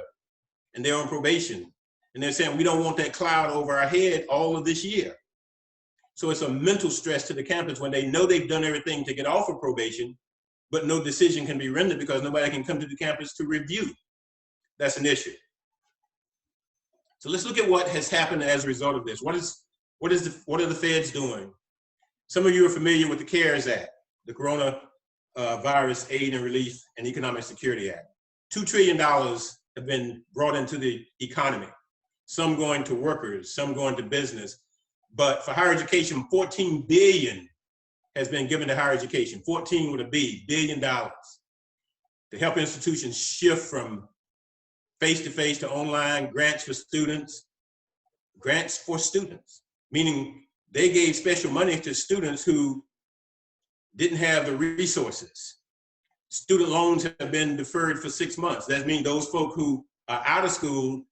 and they're on probation. And they're saying, we don't want that cloud over our head all of this year. So it's a mental stress to the campus when they know they've done everything to get off of probation, but no decision can be rendered because nobody can come to the campus to review. That's an issue. So let's look at what has happened as a result of this. What are the feds doing? Some of you are familiar with the CARES Act, the Coronavirus Aid and Relief and Economic Security Act. $2 trillion have been brought into the economy. Some going to workers, some going to business. But for higher education, $14 billion has been given to higher education, 14 with a B, $billion, to help institutions shift from face-to-face to online, grants for students, meaning they gave special money to students who didn't have the resources. Student loans have been deferred for 6 months. That means those folk who are out of school,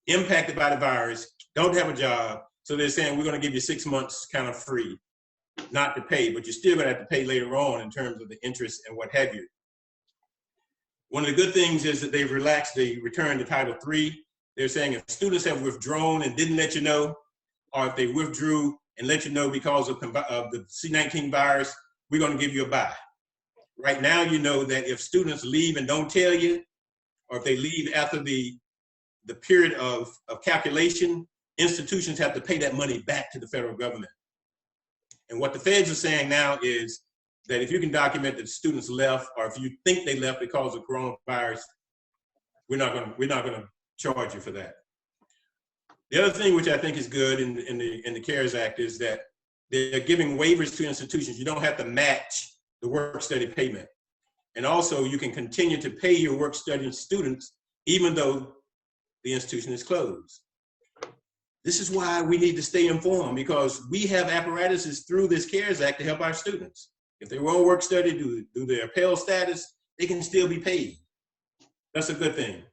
impacted by the virus, don't have a job, so they're saying we're going to give you 6 months kind of free, not to pay, but you're still going to have to pay later on in terms of the interest and what have you. One of the good things is that they've relaxed the return to Title III. They're saying if students have withdrawn and didn't let you know, or if they withdrew and let you know because of the C-19 virus, we're going to give you a bye. Right now, you know that if students leave and don't tell you, or if they leave after the period of calculation, institutions have to pay that money back to the federal government. And what the feds are saying now is that if you can document that students left, or if you think they left because of coronavirus, we're not going to charge you for that. The other thing which I think is good in the CARES Act is that they're giving waivers to institutions. You don't have to match the work-study payment. And also you can continue to pay your work-study students even though the institution is closed. This is why we need to stay informed, because we have apparatuses through this CARES Act to help our students. If they were on work study, do their Pell status, they can still be paid. That's a good thing.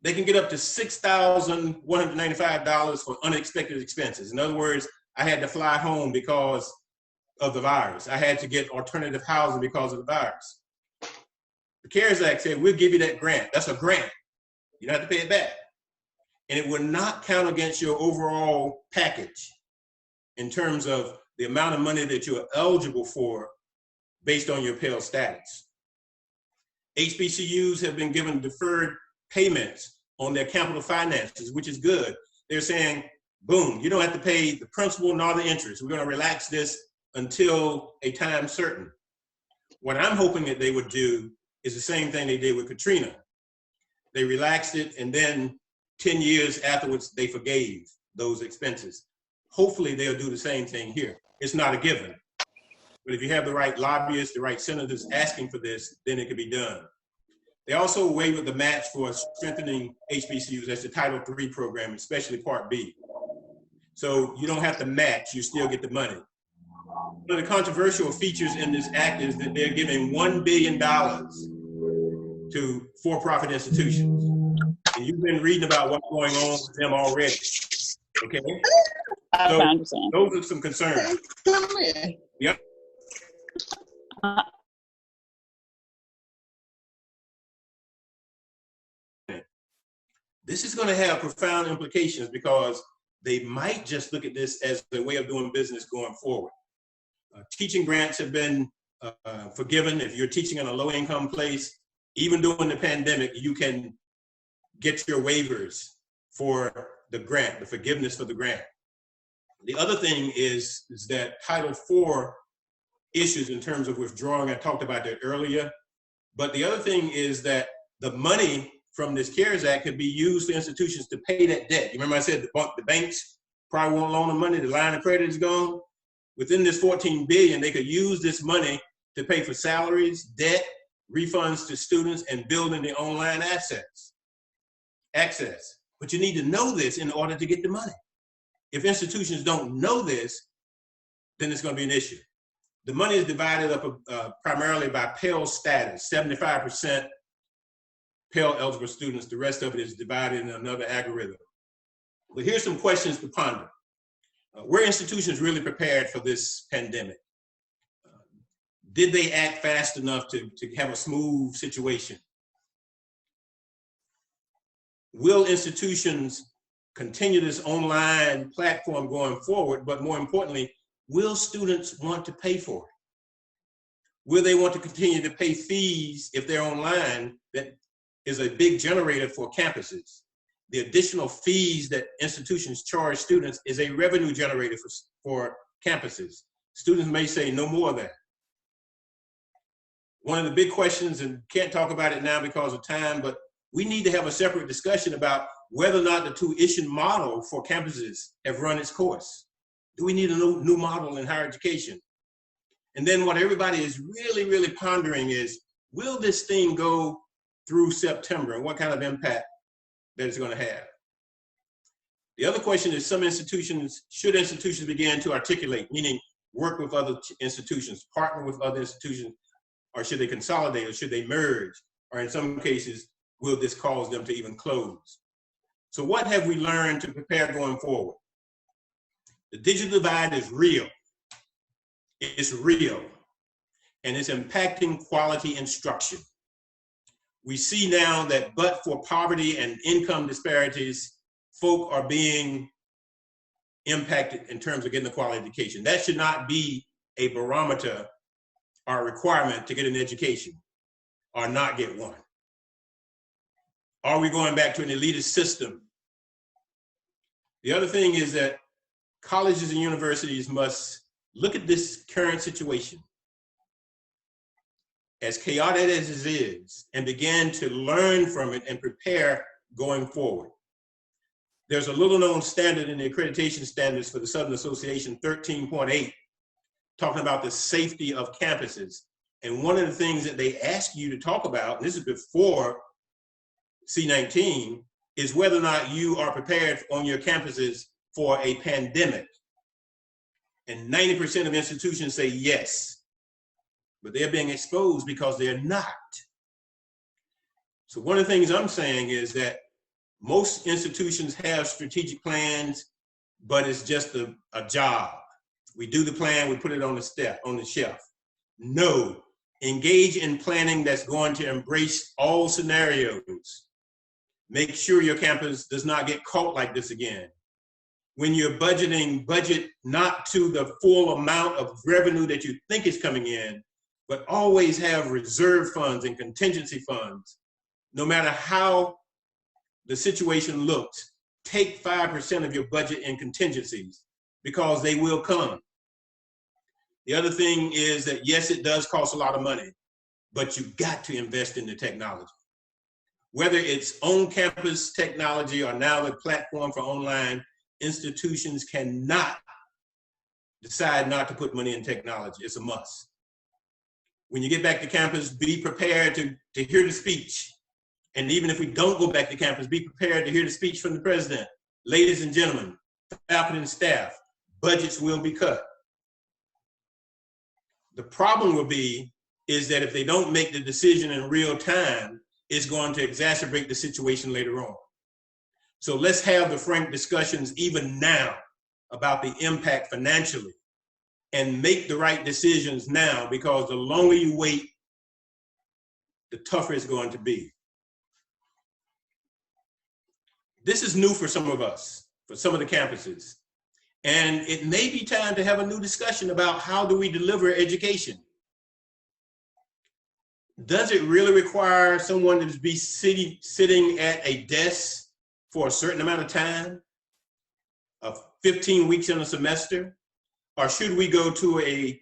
They can get up to $6,195 for unexpected expenses. In other words, I had to fly home because of the virus. I had to get alternative housing because of the virus. The CARES Act said, we'll give you that grant. That's a grant. You don't have to pay it back. And it will not count against your overall package in terms of the amount of money that you're eligible for based on your Pell status. HBCUs have been given deferred payments on their capital finances, which is good. They're saying, boom, you don't have to pay the principal nor the interest. We're going to relax this until a time certain. What I'm hoping that they would do is the same thing they did with Katrina. They relaxed it, and then 10 years afterwards, they forgave those expenses. Hopefully they'll do the same thing here. It's not a given. But if you have the right lobbyists, the right senators asking for this, then it can be done. They also waived the match for strengthening HBCUs. That's the Title III program, especially Part B. So you don't have to match, you still get the money. One of the controversial features in this act is that they're giving $1 billion to for-profit institutions. And you've been reading about what's going on with them already, okay? So those are some concerns. Yeah. This is going to have profound implications because they might just look at this as a way of doing business going forward. Teaching grants have been forgiven. If you're teaching in a low-income place, even during the pandemic, you can get your waivers for the grant, the forgiveness for the grant. The other thing is that Title IV issues in terms of withdrawing, I talked about that earlier. But the other thing is that the money from this CARES Act could be used for institutions to pay that debt. You remember I said the banks probably won't loan the money, the line of credit is gone. Within this $14 billion, they could use this money to pay for salaries, debt, refunds to students, and building the online access. But you need to know this in order to get the money. If institutions don't know this, then it's going to be an issue. The money is divided up primarily by Pell status, 75% Pell eligible students. The rest of it is divided in another algorithm. But here's some questions to ponder. Were institutions really prepared for this pandemic? Did they act fast enough to have a smooth situation? Will institutions continue this online platform going forward? But more importantly, will students want to pay for it? Will they want to continue to pay fees if they're online? That is a big generator for campuses. The additional fees that institutions charge students is a revenue generator for campuses. Students may say no more of that. One of the big questions, and can't talk about it now because of time, but we need to have a separate discussion about whether or not the tuition model for campuses have run its course. Do we need a new model in higher education? And then what everybody is really, really pondering is, will this thing go through September, and what kind of impact that it's going to have? The other question is, should institutions begin to articulate, meaning work with other institutions, partner with other institutions, or should they consolidate, or should they merge? Or in some cases, will this cause them to even close? So what have we learned to prepare going forward? The digital divide is real. It's real, and it's impacting quality instruction. We see now that but for poverty and income disparities, folk are being impacted in terms of getting a quality education. That should not be a barometer or a requirement to get an education or not get one. Are we going back to an elitist system? The other thing is that colleges and universities must look at this current situation, as chaotic as it is, and begin to learn from it and prepare going forward. There's a little known standard in the accreditation standards for the Southern Association, 13.8, talking about the safety of campuses. And one of the things that they ask you to talk about, and this is before C-19, is whether or not you are prepared on your campuses for a pandemic. And 90% of institutions say yes, but they're being exposed because they're not. So one of the things I'm saying is that most institutions have strategic plans, but it's just a job. We do the plan, we put it on the shelf. No, engage in planning that's going to embrace all scenarios. Make sure your campus does not get caught like this again. When you're budgeting, budget not to the full amount of revenue that you think is coming in, but always have reserve funds and contingency funds. No matter how the situation looks, take 5% of your budget in contingencies because they will come. The other thing is that yes, it does cost a lot of money, but you've got to invest in the technology. Whether it's on-campus technology or now the platform for online, institutions cannot decide not to put money in technology. It's a must. When you get back to campus, be prepared to hear the speech. And even if we don't go back to campus, be prepared to hear the speech from the president. Ladies and gentlemen, faculty and staff, budgets will be cut. The problem will be is that if they don't make the decision in real time, it's going to exacerbate the situation later on. So let's have the frank discussions even now about the impact financially and make the right decisions now, because the longer you wait, the tougher it's going to be. This is new for some of us, for some of the campuses. And it may be time to have a new discussion about how do we deliver education. Does it really require someone to be sitting at a desk for a certain amount of time, of 15 weeks in a semester? Or should we go to a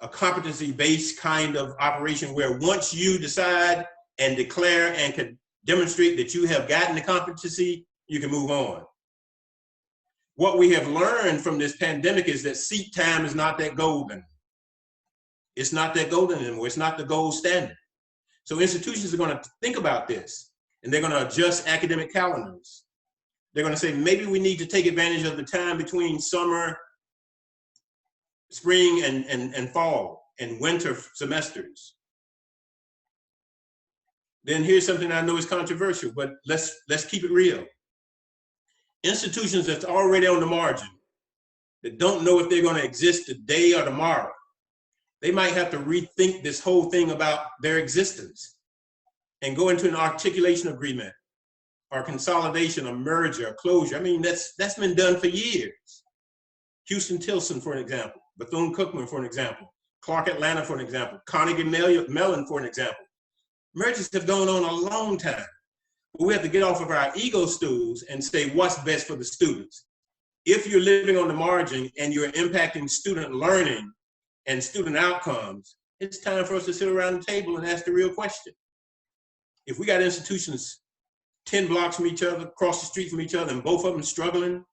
competency-based kind of operation where once you decide and declare and can demonstrate that you have gotten the competency, you can move on? What we have learned from this pandemic is that seat time is not that golden. It's not that golden anymore. It's not the gold standard. So institutions are going to think about this, and they're going to adjust academic calendars. They're going to say, maybe we need to take advantage of the time between summer, spring, and fall, and winter semesters. Then here's something I know is controversial, but let's keep it real. Institutions that's already on the margin, that don't know if they're going to exist today or tomorrow, they might have to rethink this whole thing about their existence and go into an articulation agreement or consolidation, or merger, or closure. I mean, that's been done for years. Houston Tilson, for an example, Bethune-Cookman, for an example, Clark Atlanta, for an example, Carnegie Mellon, for an example. Mergers have gone on a long time. But we have to get off of our ego stools and say what's best for the students. If you're living on the margin and you're impacting student learning and student outcomes, it's time for us to sit around the table and ask the real question. If we got institutions 10 blocks from each other, across the street from each other, and both of them struggling,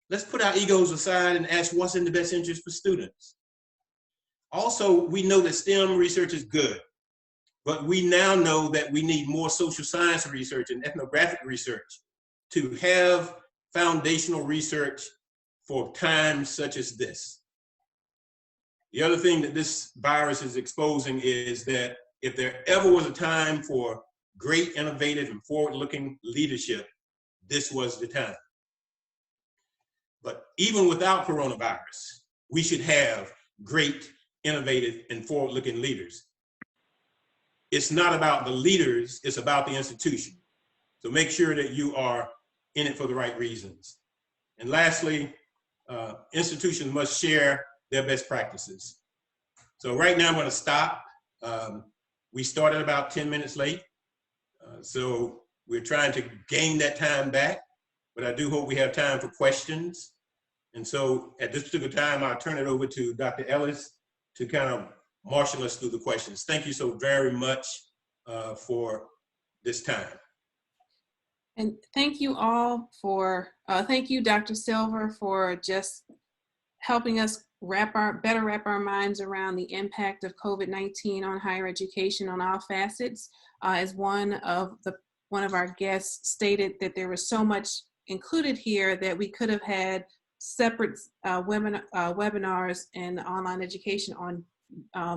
let's put our egos aside and ask what's in the best interest for students. Also, we know that STEM research is good, but we now know that we need more social science research and ethnographic research to have foundational research for times such as this. The other thing that this virus is exposing is that if there ever was a time for great, innovative, and forward-looking leadership, this was the time. But even without coronavirus, we should have great, innovative, and forward-looking leaders. It's not about the leaders, it's about the institution. So make sure that you are in it for the right reasons. And lastly, institutions must share their best practices. So right now I'm going to stop. We started about 10 minutes late. So we're trying to gain that time back, but I do hope we have time for questions. And so at this particular time, I'll turn it over to Dr. Ellis to kind of marshal us through the questions. Thank you so very much for this time. And thank you all for, thank you, Dr. Silver, for just helping us better wrap our minds around the impact of COVID-19 on higher education on all facets. As one of our guests stated, that there was so much included here that we could have had separate webinars and online education on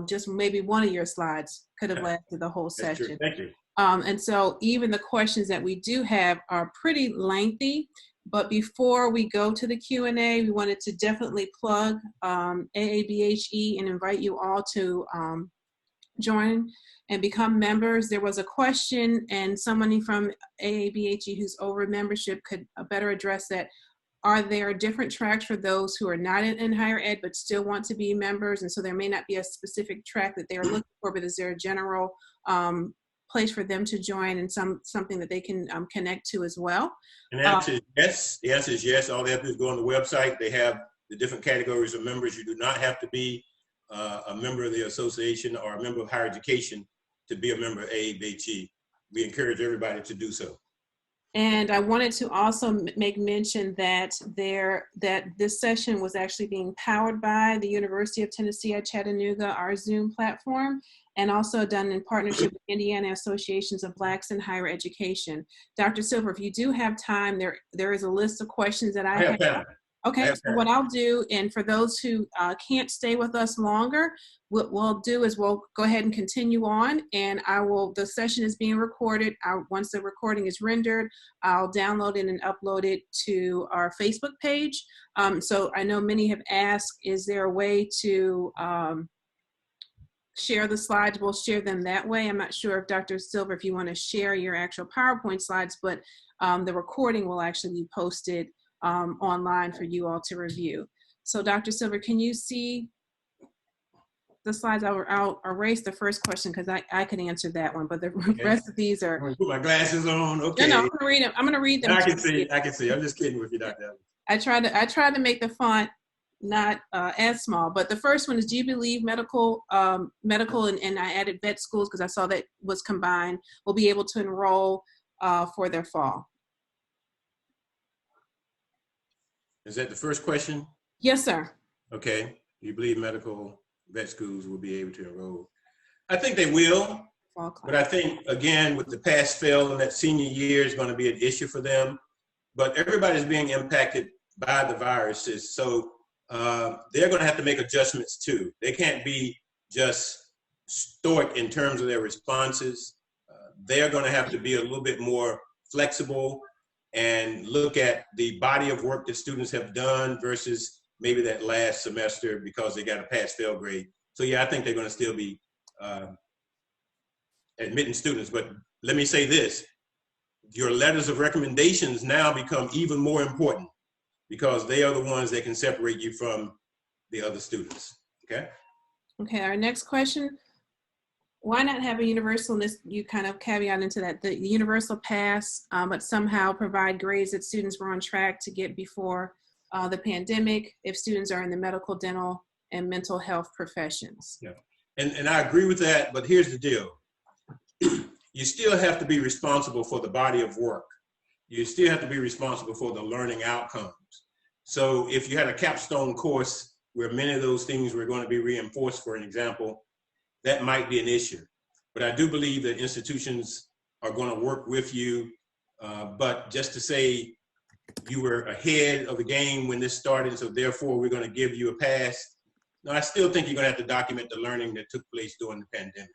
just maybe one of your slides could have lasted the whole session. True. Thank you. And so even the questions that we do have are pretty lengthy. But before we go to the Q&A, we wanted to definitely plug AABHE and invite you all to join and become members. There was a question, and somebody from AABHE who's over membership could better address that. Are there different tracks for those who are not in higher ed but still want to be members? And so there may not be a specific track that they're looking for, but is there a general place for them to join and something that they can connect to as well? And the answer is yes. The answer is yes. All they have to do is go on the website. They have the different categories of members. You do not have to be a member of the association or a member of higher education to be a member of AABHE. We encourage everybody to do so. And I wanted to also make mention that this session was actually being powered by the University of Tennessee at Chattanooga, our Zoom platform, and also done in partnership with Indiana Associations of Blacks in Higher Education. Dr. Silver, if you do have time, there is a list of questions that I have. I Okay, have so what I'll do, and for those who can't stay with us longer, what we'll do is we'll go ahead and continue on, and the session is being recorded. Once the recording is rendered, I'll download it and upload it to our Facebook page. So I know many have asked, is there a way to share the slides? We'll share them that way. I'm not sure if Dr. Silver, if you want to share your actual PowerPoint slides, but the recording will actually be posted online for you all to review. So Dr. Silver, can you see the slides? I'll erase the first question because I could answer that one, but the rest of these are. I'm gonna put my glasses on. Okay. No, I'm gonna read them. I'm gonna read them. I can see. I can see. I'm just kidding with you, Dr. Evans. I tried to make the font not as small, but the first one is, do you believe medical and I added vet schools because I saw that was combined, will be able to enroll for their fall? Is that the first question? Yes, sir. Okay. Do you believe medical vet schools will be able to enroll? I think they will, but I think, again, with the pass fail and that senior year is going to be an issue for them. But everybody's being impacted by the viruses, so they're going to have to make adjustments too. They can't be just stoic in terms of their responses. They're going to have to be a little bit more flexible and look at the body of work that students have done versus maybe that last semester because they got a pass-fail grade. So yeah, I think they're going to still be admitting students. But let me say this, your letters of recommendations now become even more important because they are the ones that can separate you from the other students, okay? Okay, our next question, why not have a universal, you kind of caveat into that, the universal pass, but somehow provide grades that students were on track to get before the pandemic if students are in the medical, dental, and mental health professions? Yeah, and I agree with that, but here's the deal. You still have to be responsible for the body of work. You still have to be responsible for the learning outcomes. So if you had a capstone course where many of those things were going to be reinforced, for an example, that might be an issue. But I do believe that institutions are going to work with you. But just to say you were ahead of the game when this started, so therefore we're going to give you a pass. No, I still think you're going to have to document the learning that took place during the pandemic.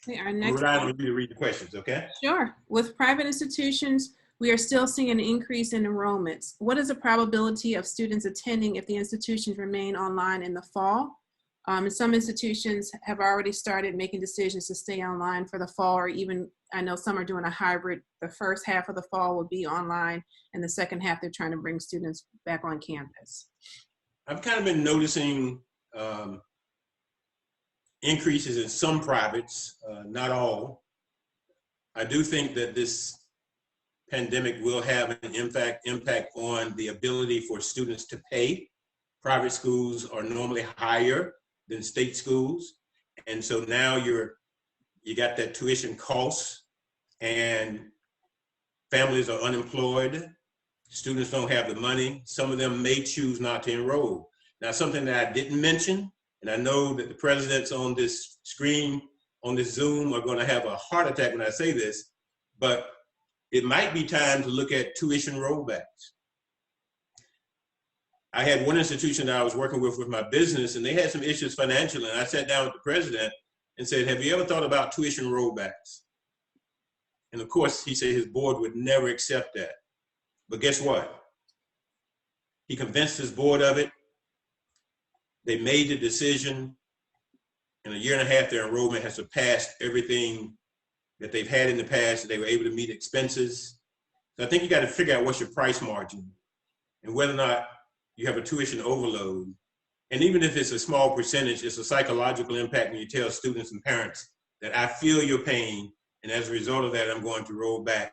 Okay, our next We're relying on you to read the questions, okay? Sure. With private institutions, we are still seeing an increase in enrollments. What is the probability of students attending if the institutions remain online in the fall? And some institutions have already started making decisions to stay online for the fall, or even, I know some are doing a hybrid. The first half of the fall will be online, and the second half they're trying to bring students back on campus. I've kind of been noticing increases in some privates, not all. I do think that this pandemic will have an impact on the ability for students to pay. Private schools are normally higher than state schools. And so now you got that tuition cost and families are unemployed. Students don't have the money. Some of them may choose not to enroll. Now, something that I didn't mention, and I know that the presidents on this screen, on this Zoom, are going to have a heart attack when I say this, but it might be time to look at tuition rollbacks. I had one institution that I was working with my business, and they had some issues financially, and I sat down with the president and said, have you ever thought about tuition rollbacks? And of course, he said his board would never accept that. But guess what? He convinced his board of it. They made the decision. In a year and a half, their enrollment has surpassed everything that they've had in the past. They were able to meet expenses. So I think you got to figure out what's your price margin and whether or not you have a tuition overload. And even if it's a small percentage, it's a psychological impact when you tell students and parents that I feel your pain, and as a result of that, I'm going to roll back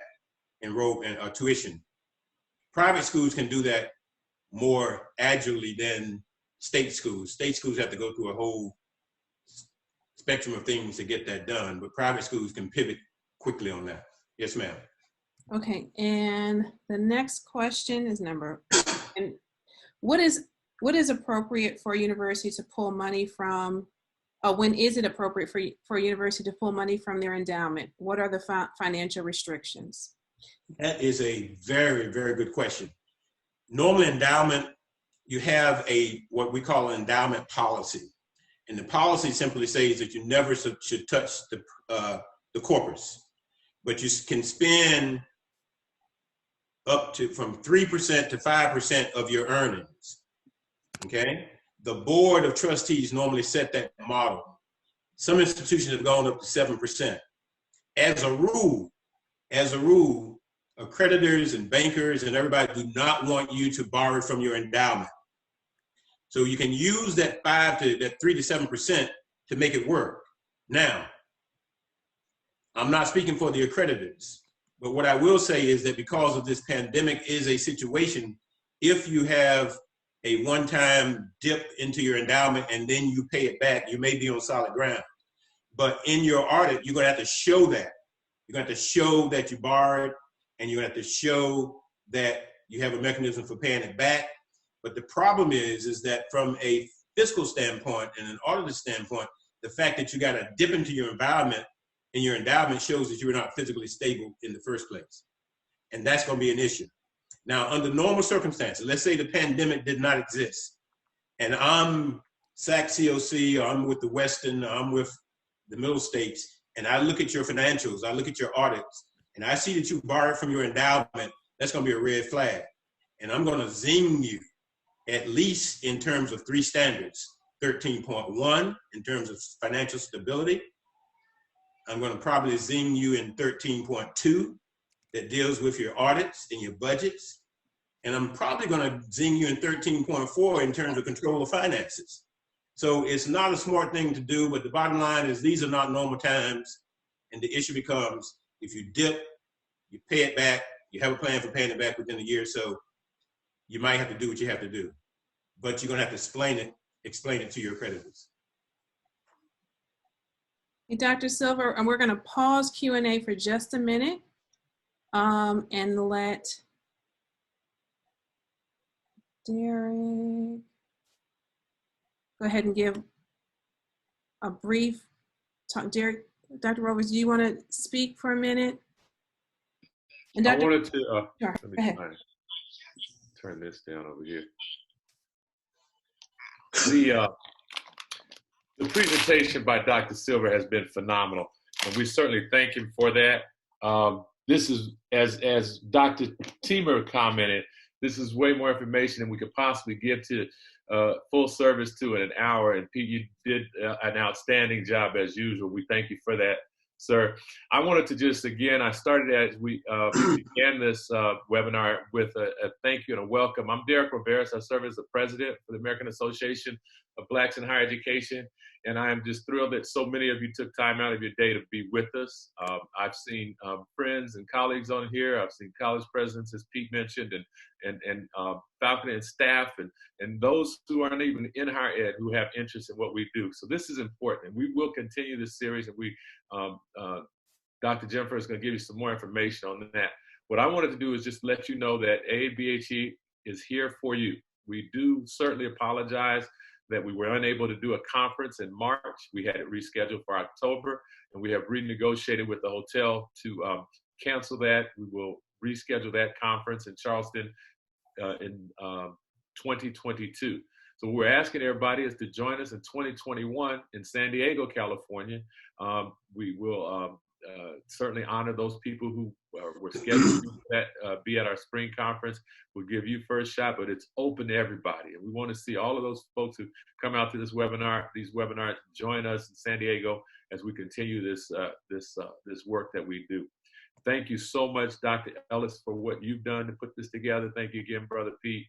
tuition. Private schools can do that more agilely than state schools. State schools have to go through a whole spectrum of things to get that done, but private schools can pivot quickly on that. Yes, ma'am. Okay, and the next question is and what is appropriate for a university to pull money from, when is it appropriate for a university to pull money from their endowment? What are the financial restrictions? That is a very, very good question. Normally, endowment, you have what we call an endowment policy. And the policy simply says that you never should touch the corpus, but you can spend up to from 3% to 5% of your earnings. Okay? The board of trustees normally set that model. Some institutions have gone up to 7%. As a rule, accreditors and bankers and everybody do not want you to borrow from your endowment. So you can use that 3 to 7% to make it work. Now, I'm not speaking for the accreditors, but what I will say is that because of this pandemic is a situation, if you have a one-time dip into your endowment and then you pay it back, you may be on solid ground. But in your audit, you're gonna have to show that. You're gonna have to show that you borrowed, and you're gonna have to show that you have a mechanism for paying it back. But the problem is that from a fiscal standpoint and an auditor standpoint, the fact that you got to dip into your environment and your endowment shows that you were not physically stable in the first place. And that's going to be an issue. Now, under normal circumstances, let's say the pandemic did not exist, and I'm SAC COC, or I'm with the Western, or I'm with the Middle States, and I look at your financials, I look at your audits, and I see that you borrowed from your endowment, that's going to be a red flag. And I'm going to zing you, at least in terms of 3 standards. 13.1 in terms of financial stability. I'm going to probably zing you in 13.2 that deals with your audits and your budgets. And I'm probably going to zing you in 13.4 in terms of control of finances. So it's not a smart thing to do, but the bottom line is these are not normal times. And the issue becomes, if you dip, you pay it back, you have a plan for paying it back within a year or so, you might have to do what you have to do. But you're going to have to explain it to your creditors. Hey, Dr. Silver, and we're going to pause Q&A for just a minute and let Derek go ahead and give a brief talk. Derek, Dr. Rovers, do you want to speak for a minute? And Dr. I wanted to, sure, let me go ahead. turn this down over here. The presentation by Dr. Silver has been phenomenal, and we certainly thank him for that. This is, as Dr. Teamer commented, this is way more information than we could possibly give to full service to in an hour. And Pete, you did an outstanding job as usual. We thank you for that, sir. I wanted to just, again, I started as we began this webinar with a thank you and a welcome. I'm Derek Rivera. I serve as the president for the American Association of Blacks in Higher Education. And I am just thrilled that so many of you took time out of your day to be with us. I've seen friends and colleagues on here. I've seen college presidents, as Pete mentioned, and faculty and staff, and those who aren't even in higher ed who have interest in what we do. So this is important, and we will continue this series, and Dr. Jennifer is going to give you some more information on that. What I wanted to do is just let you know that AABHE is here for you. We do certainly apologize that we were unable to do a conference in March. We had it rescheduled for October, and we have renegotiated with the hotel to cancel that. We will reschedule that conference in Charleston in 2022. So what we're asking everybody is to join us in 2021 in San Diego, California. We will certainly honor those people who were scheduled to be at our spring conference. We'll give you first shot, but it's open to everybody. And we want to see all of those folks who come out to these webinars, join us in San Diego as we continue this work that we do. Thank you so much, Dr. Ellis, for what you've done to put this together. Thank you again, Brother Pete,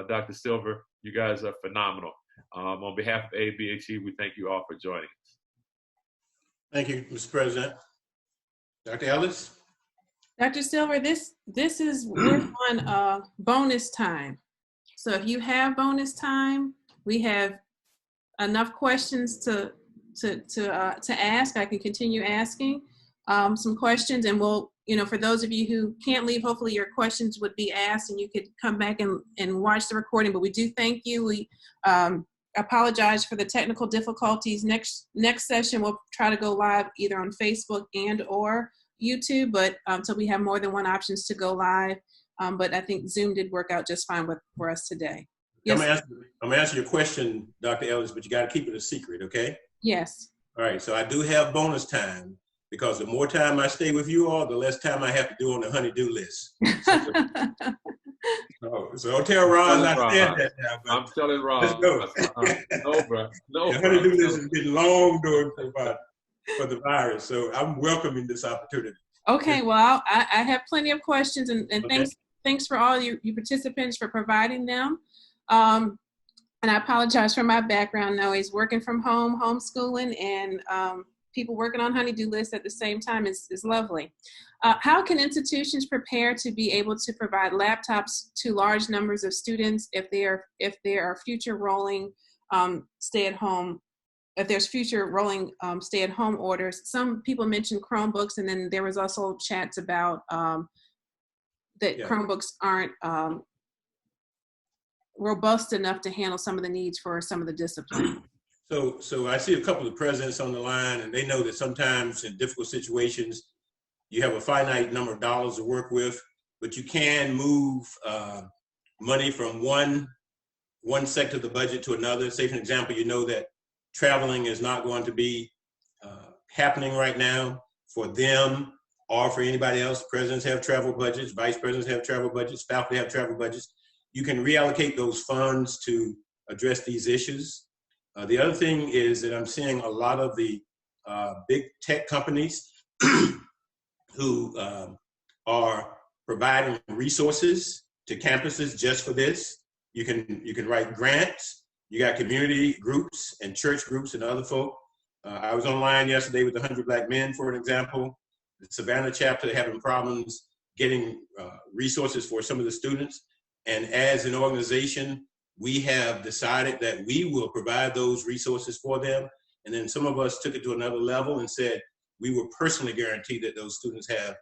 Dr. Silver. You guys are phenomenal. On behalf of AABHE, we thank you all for joining us. Thank you, Mr. President. Dr. Ellis? Dr. Silver, we're on bonus time. So if you have bonus time, we have enough questions to ask. I can continue asking some questions, and we'll, for those of you who can't leave, hopefully your questions would be asked and you could come back and watch the recording. But we do thank you. We apologize for the technical difficulties. Next session, we'll try to go live either on Facebook and or YouTube, but so we have more than one options to go live. But I think Zoom did work out just fine for us today. Yes. I'm gonna answer your question, Dr. Ellis, but you got to keep it a secret, okay? Yes. All right, so I do have bonus time because the more time I stay with you all, the less time I have to do on the honey-do list. So don't tell Ron I said that now. But I'm telling Ron. let's go. No, bro. No, The honey-do list is getting long during for the virus, so I'm welcoming this opportunity. Okay, well, I have plenty of questions, and Okay. thanks for all you participants for providing them. And I apologize for my background noise. Working from home, homeschooling, and people working on honey-do lists at the same time is lovely. How can institutions prepare to be able to provide laptops to large numbers of students if there are future rolling stay-at-home? If there's future rolling stay-at-home orders? Some people mentioned Chromebooks, and then there was also chats about that Chromebooks aren't robust enough to handle some of the needs for some of the disciplines. So I see a couple of presidents on the line, and they know that sometimes in difficult situations, you have a finite number of dollars to work with, but you can move money from one sector of the budget to another. Say, for example, you know that traveling is not going to be happening right now for them or for anybody else. Presidents have travel budgets, vice presidents have travel budgets, faculty have travel budgets. You can reallocate those funds to address these issues. The other thing is that I'm seeing a lot of the big tech companies who are providing resources to campuses just for this. You can write grants. You got community groups and church groups and other folk. I was online yesterday with the 100 Black Men, for an example. The Savannah chapter having problems getting resources for some of the students. And as an organization, we have decided that we will provide those resources for them. And then some of us took it to another level and said, we will personally guarantee that those students have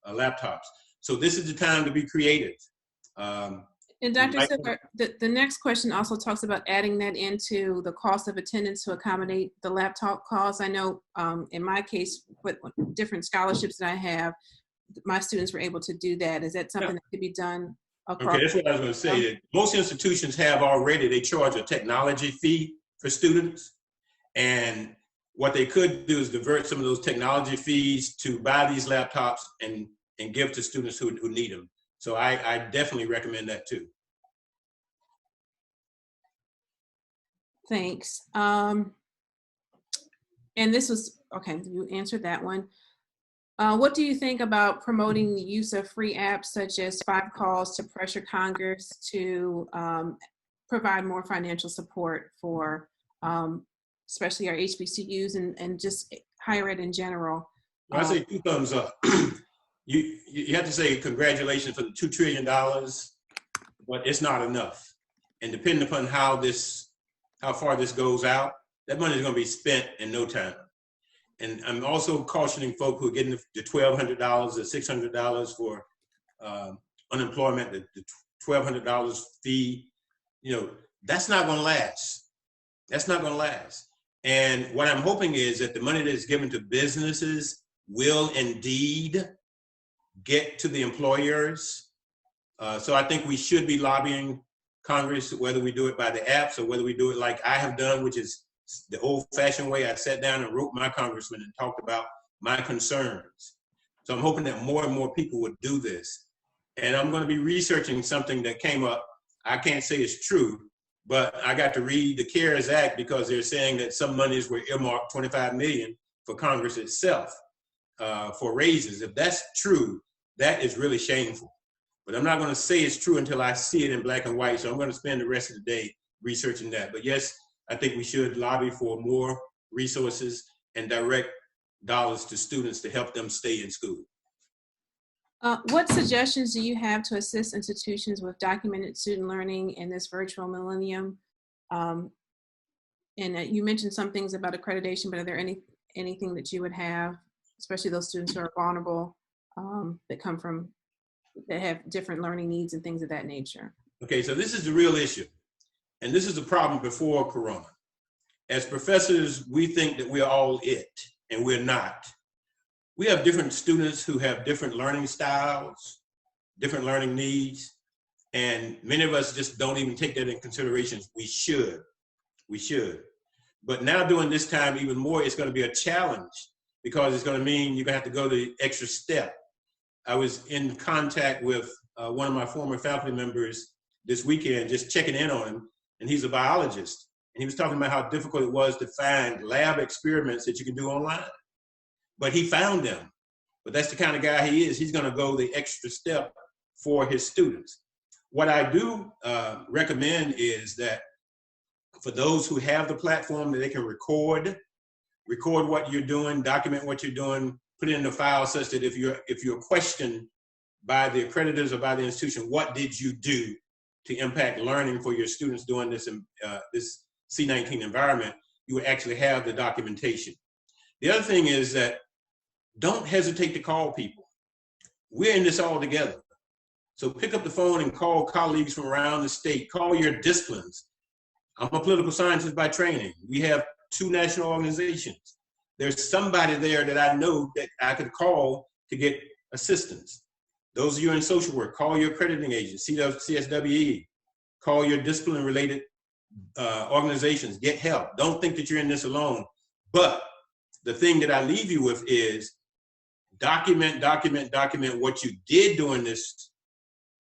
laptops. So this is the time to be creative. And Dr. Silver, the next question also talks about adding that into the cost of attendance to accommodate the laptop costs. I know in my case, with different scholarships that I have, my students were able to do that. Is that something that could be done across? Okay, that's what I was going to say. That most institutions have already, they charge a technology fee for students. And what they could do is divert some of those technology fees to buy these laptops and give to students who need them. So I definitely recommend that too. Thanks. And this was, okay, you answered that one. What do you think about promoting the use of free apps such as 5 Calls to pressure Congress to provide more financial support for especially our HBCUs and just higher ed in general? I say 2 thumbs up. You have to say congratulations for the $2 trillion, but it's not enough. And depending upon how far this goes out, that money is going to be spent in no time. And I'm also cautioning folk who are getting the $1,200 or $600 for unemployment, the $1,200 fee, that's not going to last. That's not going to last. And what I'm hoping is that the money that is given to businesses will indeed get to the employers. So I think we should be lobbying Congress, whether we do it by the apps or whether we do it like I have done, which is the old-fashioned way. I sat down and wrote my congressman and talked about my concerns. So I'm hoping that more and more people would do this. And I'm going to be researching something that came up. I can't say it's true, but I got to read the CARES Act because they're saying that some monies were earmarked, $25 million, for Congress itself for raises. If that's true, that is really shameful. But I'm not going to say it's true until I see it in black and white. So I'm going to spend the rest of the day researching that. But yes, I think we should lobby for more resources and direct dollars to students to help them stay in school. What suggestions do you have to assist institutions with documented student learning in this virtual millennium? And you mentioned some things about accreditation, but are there anything that you would have, especially those students who are vulnerable, that have different learning needs and things of that nature? Okay, so this is the real issue. And this is a problem before Corona. As professors, we think that we're all it, and we're not. We have different students who have different learning styles, different learning needs, and many of us just don't even take that in consideration. We should. But now during this time even more, it's going to be a challenge because it's going to mean you're going to have to go the extra step. I was in contact with one of my former faculty members this weekend, just checking in on him, and he's a biologist. And he was talking about how difficult it was to find lab experiments that you can do online. But he found them. But that's the kind of guy he is. He's going to go the extra step for his students. What I do recommend is that for those who have the platform, that they can record what you're doing, document what you're doing, put it in a file such that if you're questioned by the accreditors or by the institution, what did you do to impact learning for your students during this C-19 environment, you would actually have the documentation. The other thing is that don't hesitate to call people. We're in this all together. So pick up the phone and call colleagues from around the state, call your disciplines. I'm a political scientist by training. We have 2 national organizations. There's somebody there that I know that I could call to get assistance. Those of you in social work, call your accrediting agent, CSWE, call your discipline-related organizations, get help. Don't think that you're in this alone. But the thing that I leave you with is document what you did during this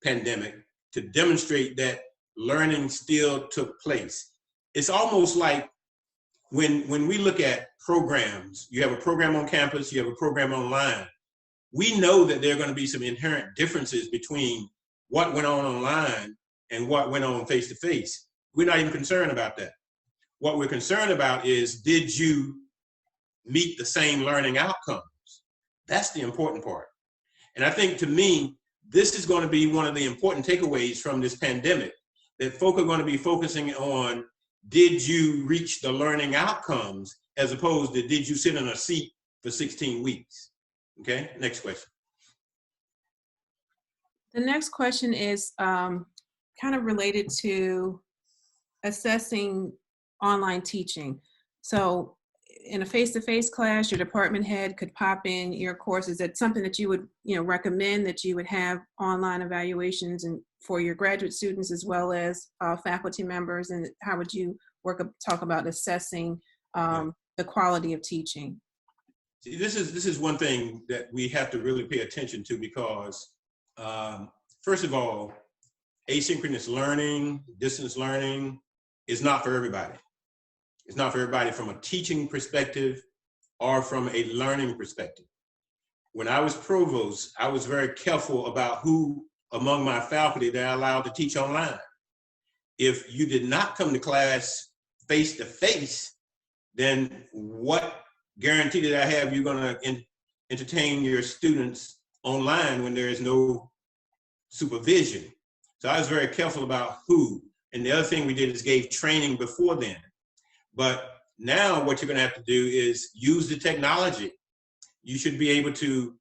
pandemic to demonstrate that learning still took place. It's almost like when we look at programs, you have a program on campus, you have a program online. We know that there are going to be some inherent differences between what went on online and what went on face-to-face. We're not even concerned about that. What we're concerned about is, did you meet the same learning outcomes? That's the important part. And I think, to me, this is going to be one of the important takeaways from this pandemic, that folk are going to be focusing on, did you reach the learning outcomes, as opposed to did you sit in a seat for 16 weeks? Okay, next question. The next question is kind of related to assessing online teaching. So in a face-to-face class, your department head could pop in your course. Is that something that you would recommend, that you would have online evaluations and for your graduate students as well as faculty members? And how would you talk about assessing the quality of teaching? See, this is one thing that we have to really pay attention to, because first of all, asynchronous learning, distance learning is not for everybody. It's not for everybody from a teaching perspective or from a learning perspective. When I was provost, I was very careful about who among my faculty that I allowed to teach online. If you did not come to class face to face, then what guarantee did I have you're going to entertain your students online when there is no supervision? So I was very careful about who. And the other thing we did is gave training before then. But now what you're going to have to do is use the technology. You should be able to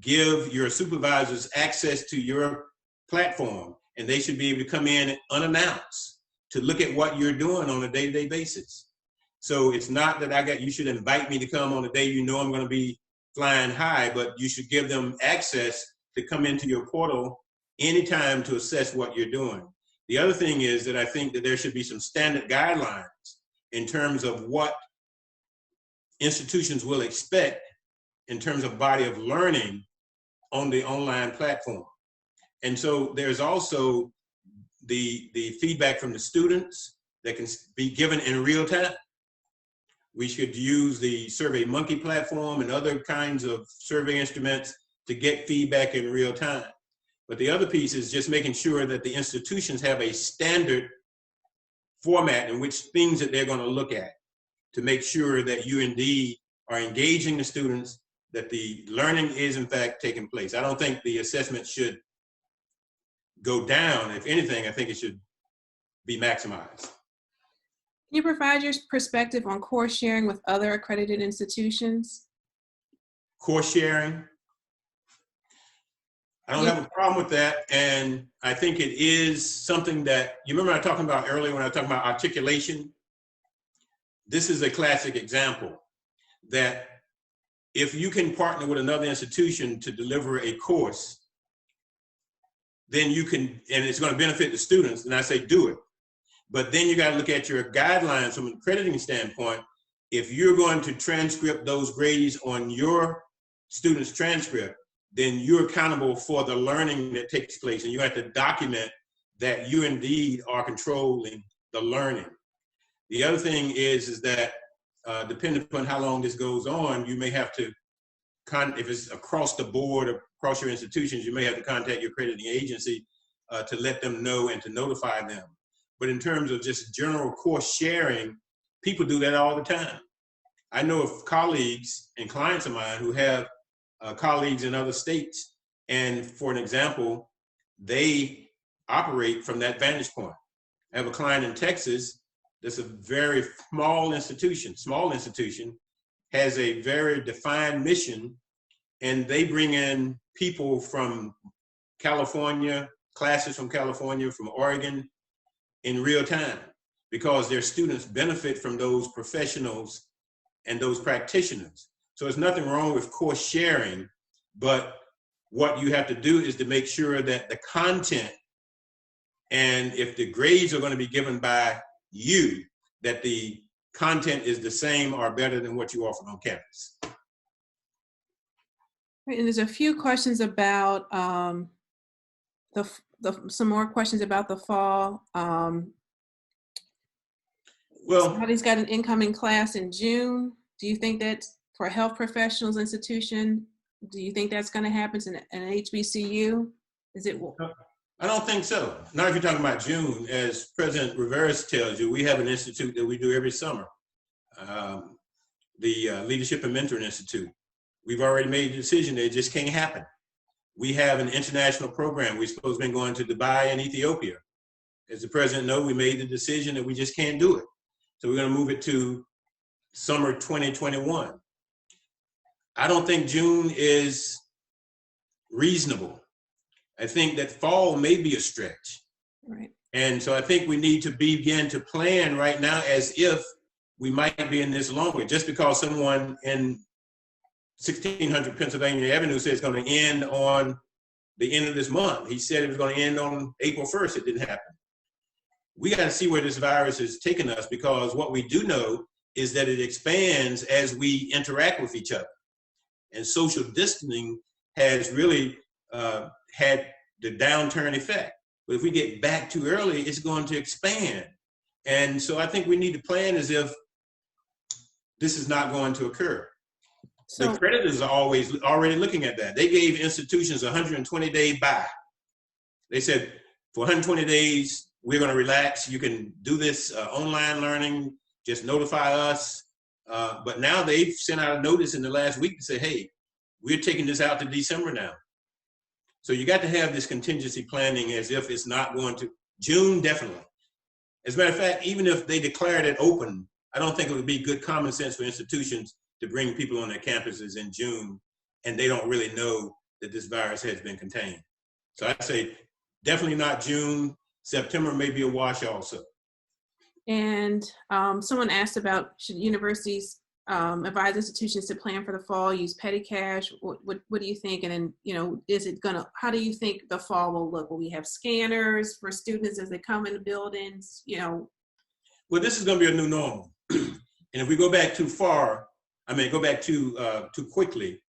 give your supervisors access to your platform, and they should be able to come in unannounced to look at what you're doing on a day-to-day basis. So it's not that you should invite me to come on the day you know I'm going to be flying high, but you should give them access to come into your portal anytime to assess what you're doing. The other thing is that I think that there should be some standard guidelines in terms of what institutions will expect in terms of body of learning on the online platform. And so there's also the feedback from the students that can be given in real time. We should use the SurveyMonkey platform and other kinds of survey instruments to get feedback in real time. But the other piece is just making sure that the institutions have a standard format in which things that they're going to look at to make sure that you indeed are engaging the students, that the learning is in fact taking place. I don't think the assessment should go down. If anything, I think it should be maximized. Can you provide your perspective on course sharing with other accredited institutions? Course sharing? I don't have a problem with that. And I think it is something that, you remember I was talking about earlier when I was talking about articulation? This is a classic example that if you can partner with another institution to deliver a course, then you can, and it's going to benefit the students, and I say do it. But then you got to look at your guidelines from an accrediting standpoint. If you're going to transcript those grades on your student's transcript, then you're accountable for the learning that takes place, and you have to document that you indeed are controlling the learning. The other thing is that depending upon how long this goes on, you may have to, if it's across the board, across your institutions, you may have to contact your accrediting agency to let them know and to notify them. But in terms of just general course sharing, people do that all the time. I know of colleagues and clients of mine who have colleagues in other states, and for an example, they operate from that vantage point. I have a client in Texas that's a very small institution, has a very defined mission, and they bring in people from California, classes from California, from Oregon, in real time, because their students benefit from those professionals and those practitioners. So there's nothing wrong with course sharing, but what you have to do is to make sure that the content, and if the grades are going to be given by you, that the content is the same or better than what you offer on campus. And there's a few questions about some more questions about the fall. Well, somebody's got an incoming class in June. Do you think that for a health professionals institution, do you think that's going to happen in an HBCU? Is it? I don't think so. Not if you're talking about June. As President Rivera tells you, we have an institute that we do every summer, the Leadership and Mentoring Institute. We've already made a decision that it just can't happen. We have an international program. We're supposed to be going to Dubai and Ethiopia. As the president knows, we made the decision that we just can't do it. So we're going to move it to summer 2021. I don't think June is reasonable. I think that fall may be a stretch. Right. And so I think we need to begin to plan right now as if we might be in this longer. Just because someone in 1600 Pennsylvania Avenue said it's going to end on the end of this month. He said it was going to end on April 1st. It didn't happen. We got to see where this virus is taking us, because what we do know is that it expands as we interact with each other. And social distancing has really had the downturn effect. But if we get back too early, it's going to expand. And so I think we need to plan as if this is not going to occur. So, the creditors are already looking at that. They gave institutions a 120-day buy. They said, for 120 days, we're going to relax. You can do this online learning, just notify us. But now they've sent out a notice in the last week to say, hey, we're taking this out to December now. So you got to have this contingency planning as if it's not going to, June, definitely. As a matter of fact, even if they declared it open, I don't think it would be good common sense for institutions to bring people on their campuses in June, and they don't really know that this virus has been contained. So I'd say definitely not June. September may be a wash also. And someone asked about, should universities advise institutions to plan for the fall, use petty cash? What do you think? And then, you know, how do you think the fall will look? Will we have scanners for students as they come into buildings, you know? Well, this is going to be a new normal. And if we go back too far, go back too quickly,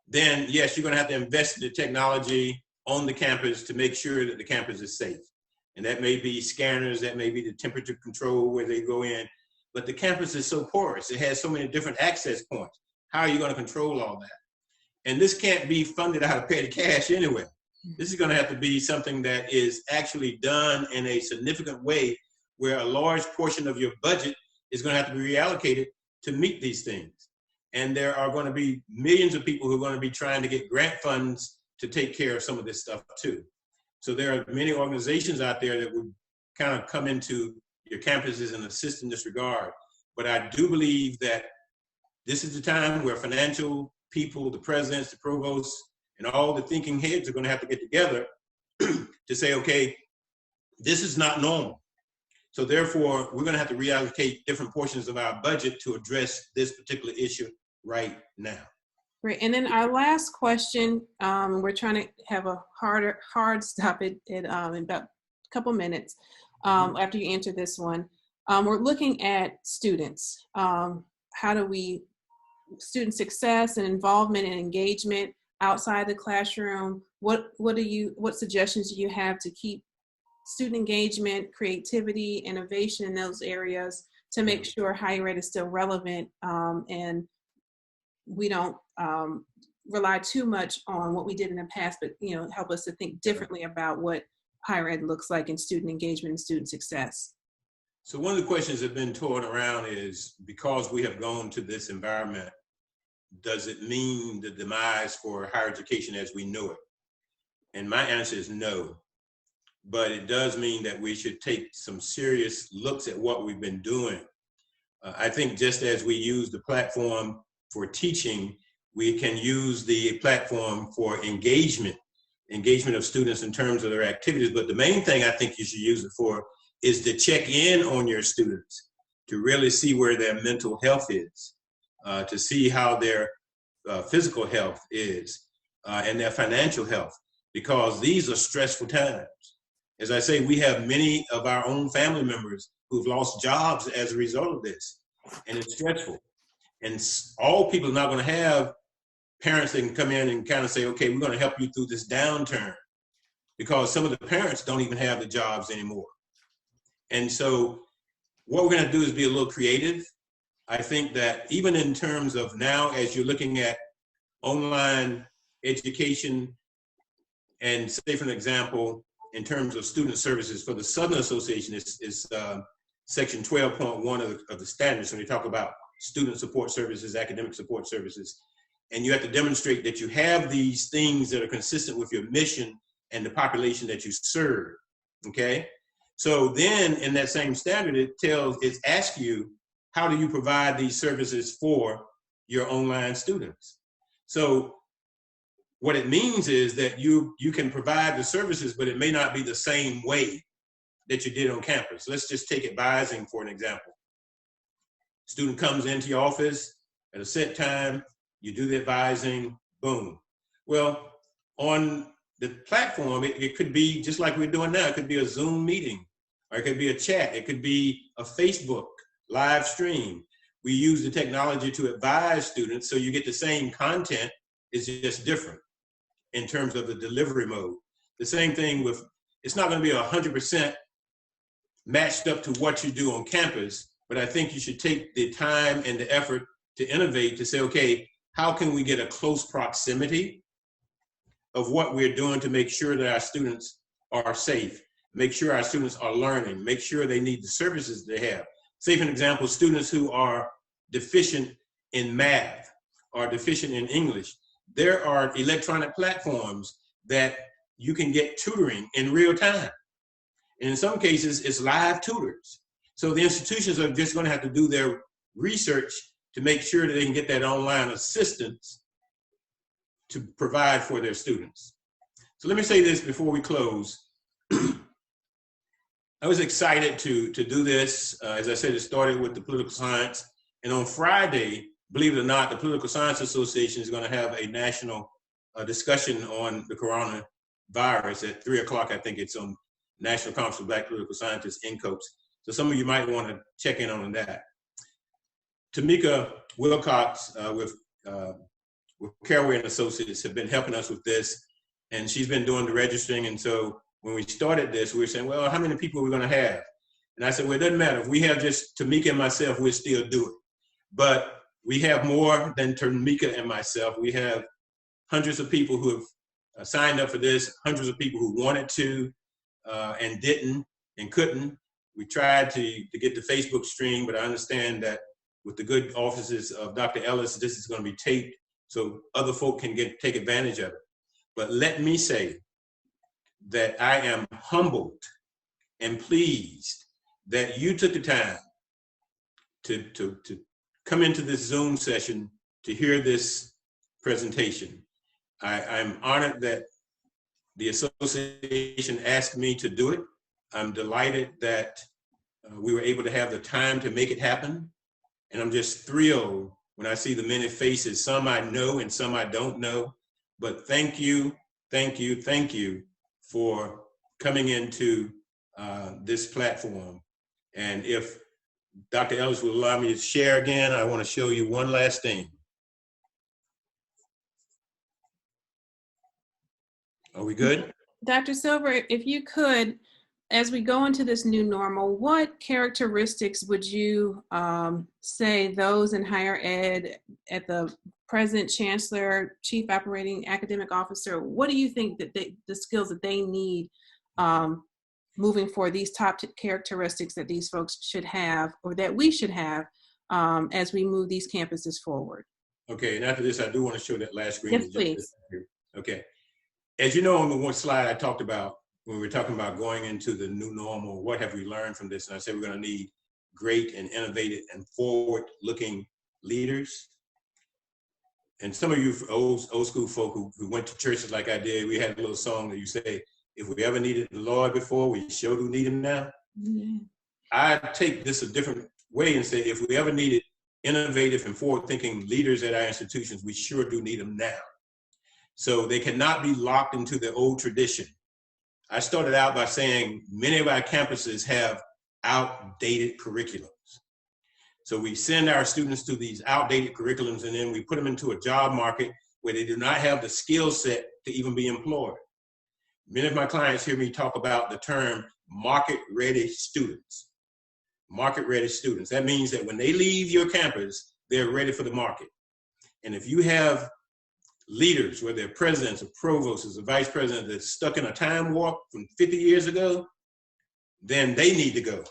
then yes, you're going to have to invest in the technology on the campus to make sure that the campus is safe. And that may be scanners, that may be the temperature control where they go in. But the campus is so porous. It has so many different access points. How are you going to control all that? And this can't be funded out of petty cash anyway. This is going to have to be something that is actually done in a significant way, where a large portion of your budget is going to have to be reallocated to meet these things. And there are going to be millions of people who are going to be trying to get grant funds to take care of some of this stuff too. So there are many organizations out there that would kind of come into your campuses and assist in this regard. But I do believe that this is the time where financial people, the presidents, the provosts, and all the thinking heads are going to have to get together to say, okay, this is not normal. So therefore, we're going to have to reallocate different portions of our budget to address this particular issue right now. Great. And then our last question, we're trying to have a hard stop in about a couple minutes after you answer this one. We're looking at students. How do we, student success and involvement and engagement outside the classroom? What suggestions do you have to keep student engagement, creativity, innovation in those areas to make sure higher ed is still relevant and we don't rely too much on what we did in the past, but help us to think differently about what higher ed looks like in student engagement and student success? So one of the questions that have been toyed around is, because we have gone to this environment, does it mean the demise for higher education as we know it? And my answer is no. But it does mean that we should take some serious looks at what we've been doing. I think just as we use the platform for teaching, we can use the platform for engagement of students in terms of their activities. But the main thing I think you should use it for is to check in on your students, to really see where their mental health is, to see how their physical health is, and their financial health, because these are stressful times. As I say, we have many of our own family members who've lost jobs as a result of this, and it's stressful. And all people are not going to have parents that can come in and kind of say, okay, we're going to help you through this downturn, because some of the parents don't even have the jobs anymore. And so what we're going to do is be a little creative. I think that even in terms of now, as you're looking at online education, and say for an example, in terms of student services for the Southern Association is section 12.1 of the standards, when they talk about student support services, academic support services. And you have to demonstrate that you have these things that are consistent with your mission and the population that you serve, okay? So then in that same standard, it asks you, how do you provide these services for your online students? So what it means is that you can provide the services, but it may not be the same way that you did on campus. Let's just take advising for an example. Student comes into your office at a set time, you do the advising, boom. Well, on the platform, it could be just like we're doing now. It could be a Zoom meeting, or it could be a chat. It could be a Facebook live stream. We use the technology to advise students, so you get the same content, it's just different in terms of the delivery mode. The same thing with, it's not going to be 100% matched up to what you do on campus, but I think you should take the time and the effort to innovate, to say, okay, how can we get a close proximity of what we're doing to make sure that our students are safe, make sure our students are learning, make sure they need the services they have. Say for an example, students who are deficient in math or deficient in English, there are electronic platforms that you can get tutoring in real time. And in some cases, it's live tutors. So the institutions are just going to have to do their research to make sure that they can get that online assistance to provide for their students. So let me say this before we close. I was excited to do this. As I said, it started with the political science. And on Friday, believe it or not, the Political Science Association is going to have a national discussion on the coronavirus at 3 o'clock. I think it's on National Conference of Black Political Scientists in COPES. So some of you might want to check in on that. Tamika Wilcox with Caraway and Associates have been helping us with this, and she's been doing the registering. And so when we started this, we were saying, well, how many people are we going to have? And I said, well, it doesn't matter. If we have just Tamika and myself, we'll still do it. But we have more than Tamika and myself. We have hundreds of people who have signed up for this, hundreds of people who wanted to and didn't and couldn't. We tried to get the Facebook stream, but I understand that with the good offices of Dr. Ellis, this is going to be taped so other folk can take advantage of it. But let me say that I am humbled and pleased that you took the time to come into this Zoom session to hear this presentation. I'm honored that the association asked me to do it. I'm delighted that we were able to have the time to make it happen. And I'm just thrilled when I see the many faces, some I know and some I don't know. But thank you, thank you, thank you for coming into this platform. And if Dr. Ellis will allow me to share again, I want to show you one last thing. Are we good? Dr. Silver, if you could, as we go into this new normal, what characteristics would you say those in higher ed at the present chancellor, chief operating academic officer, what do you think that the skills that they need moving forward, these top characteristics that these folks should have or that we should have as we move these campuses forward? Okay, and after this, I do want to show that last screen. Yes, please. Okay. As you know, on the one slide I talked about, when we were talking about going into the new normal, what have we learned from this? And I said we're going to need great and innovative and forward-looking leaders. And some of you old school folk who went to churches like I did, we had a little song that you say, if we ever needed the Lord before, we sure do need him now. Mm-hmm. I take this a different way and say, if we ever needed innovative and forward-thinking leaders at our institutions, we sure do need them now. So they cannot be locked into the old tradition. I started out by saying many of our campuses have outdated curriculums. So we send our students to these outdated curriculums and then we put them into a job market where they do not have the skill set to even be employed. Many of my clients hear me talk about the term market-ready students. Market-ready students. That means that when they leave your campus, they're ready for the market. And if you have leaders, whether they're presidents or provosts or vice presidents that's stuck in a time warp from 50 years ago, then they need to go.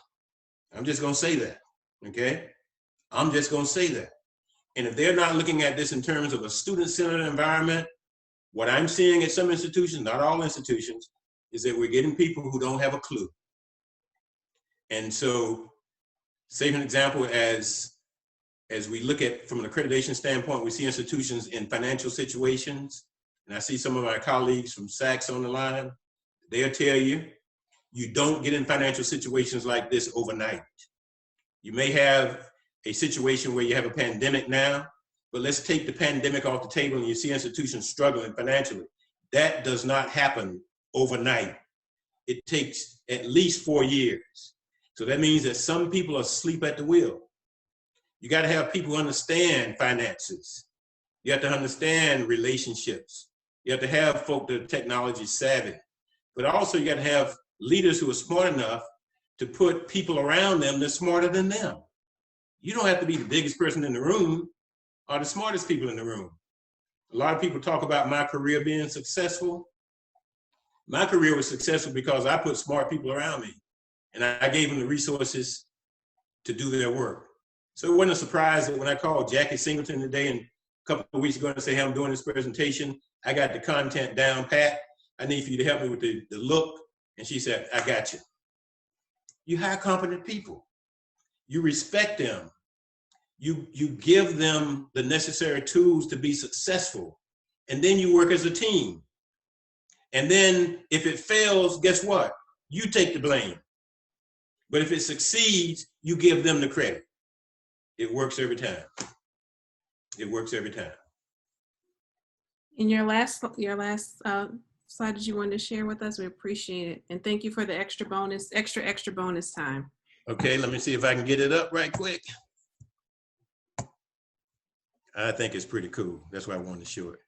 I'm just gonna say that, okay? I'm just gonna say that. And if they're not looking at this in terms of a student-centered environment, what I'm seeing at some institutions, not all institutions, is that we're getting people who don't have a clue. And so, say an example, as we look at from an accreditation standpoint, we see institutions in financial situations, and I see some of my colleagues from SACS on the line. They'll tell you, you don't get in financial situations like this overnight. You may have a situation where you have a pandemic now, but let's take the pandemic off the table and you see institutions struggling financially. That does not happen overnight. It takes at least 4 years. So that means that some people are asleep at the wheel. You got to have people who understand finances. You have to understand relationships. You have to have folk that are technology savvy. But also you got to have leaders who are smart enough to put people around them that's smarter than them. You don't have to be the biggest person in the room or the smartest people in the room. A lot of people talk about my career being successful. My career was successful because I put smart people around me and I gave them the resources to do their work. So it wasn't a surprise that when I called Jackie Singleton today and a couple of weeks ago and say, hey, I'm doing this presentation, I got the content down pat. I need for you to help me with the look. And she said, I got you. You hire competent people. You respect them. You give them the necessary tools to be successful. And then you work as a team. And then if it fails, guess what? You take the blame. But if it succeeds, you give them the credit. It works every time. It works every time. In your last slide that you wanted to share with us, we appreciate it. And thank you for the extra bonus time. Okay, let me see if I can get it up right quick. I think it's pretty cool. That's why I wanted to show it.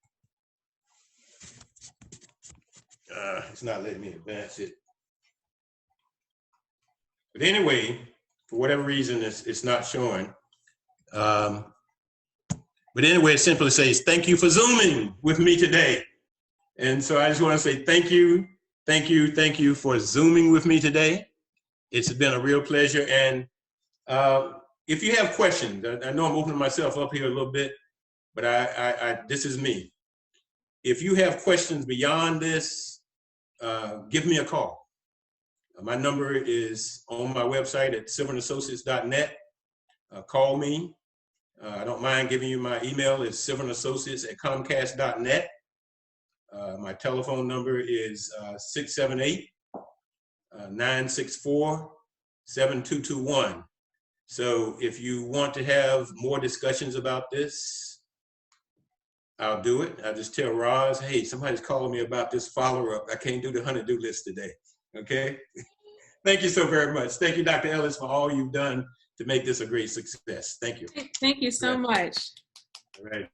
It's not letting me advance it. But anyway, for whatever reason, it's not showing. But anyway, it simply says, thank you for Zooming with me today. And so I just want to say thank you for Zooming with me today. It's been a real pleasure. And if you have questions, I know I'm opening myself up here a little bit, but this is me. If you have questions beyond this, give me a call. My number is on my website at silverassociates.net. Call me. I don't mind giving you my email. It's silverassociates@comcast.net. My telephone number is 678-964-7221. So if you want to have more discussions about this, I'll do it. I'll just tell Roz, hey, somebody's calling me about this follow-up. I can't do the honey-do list today, okay? Thank you so very much. Thank you, Dr. Ellis, for all you've done to make this a great success. Thank you. Thank you so much. All right.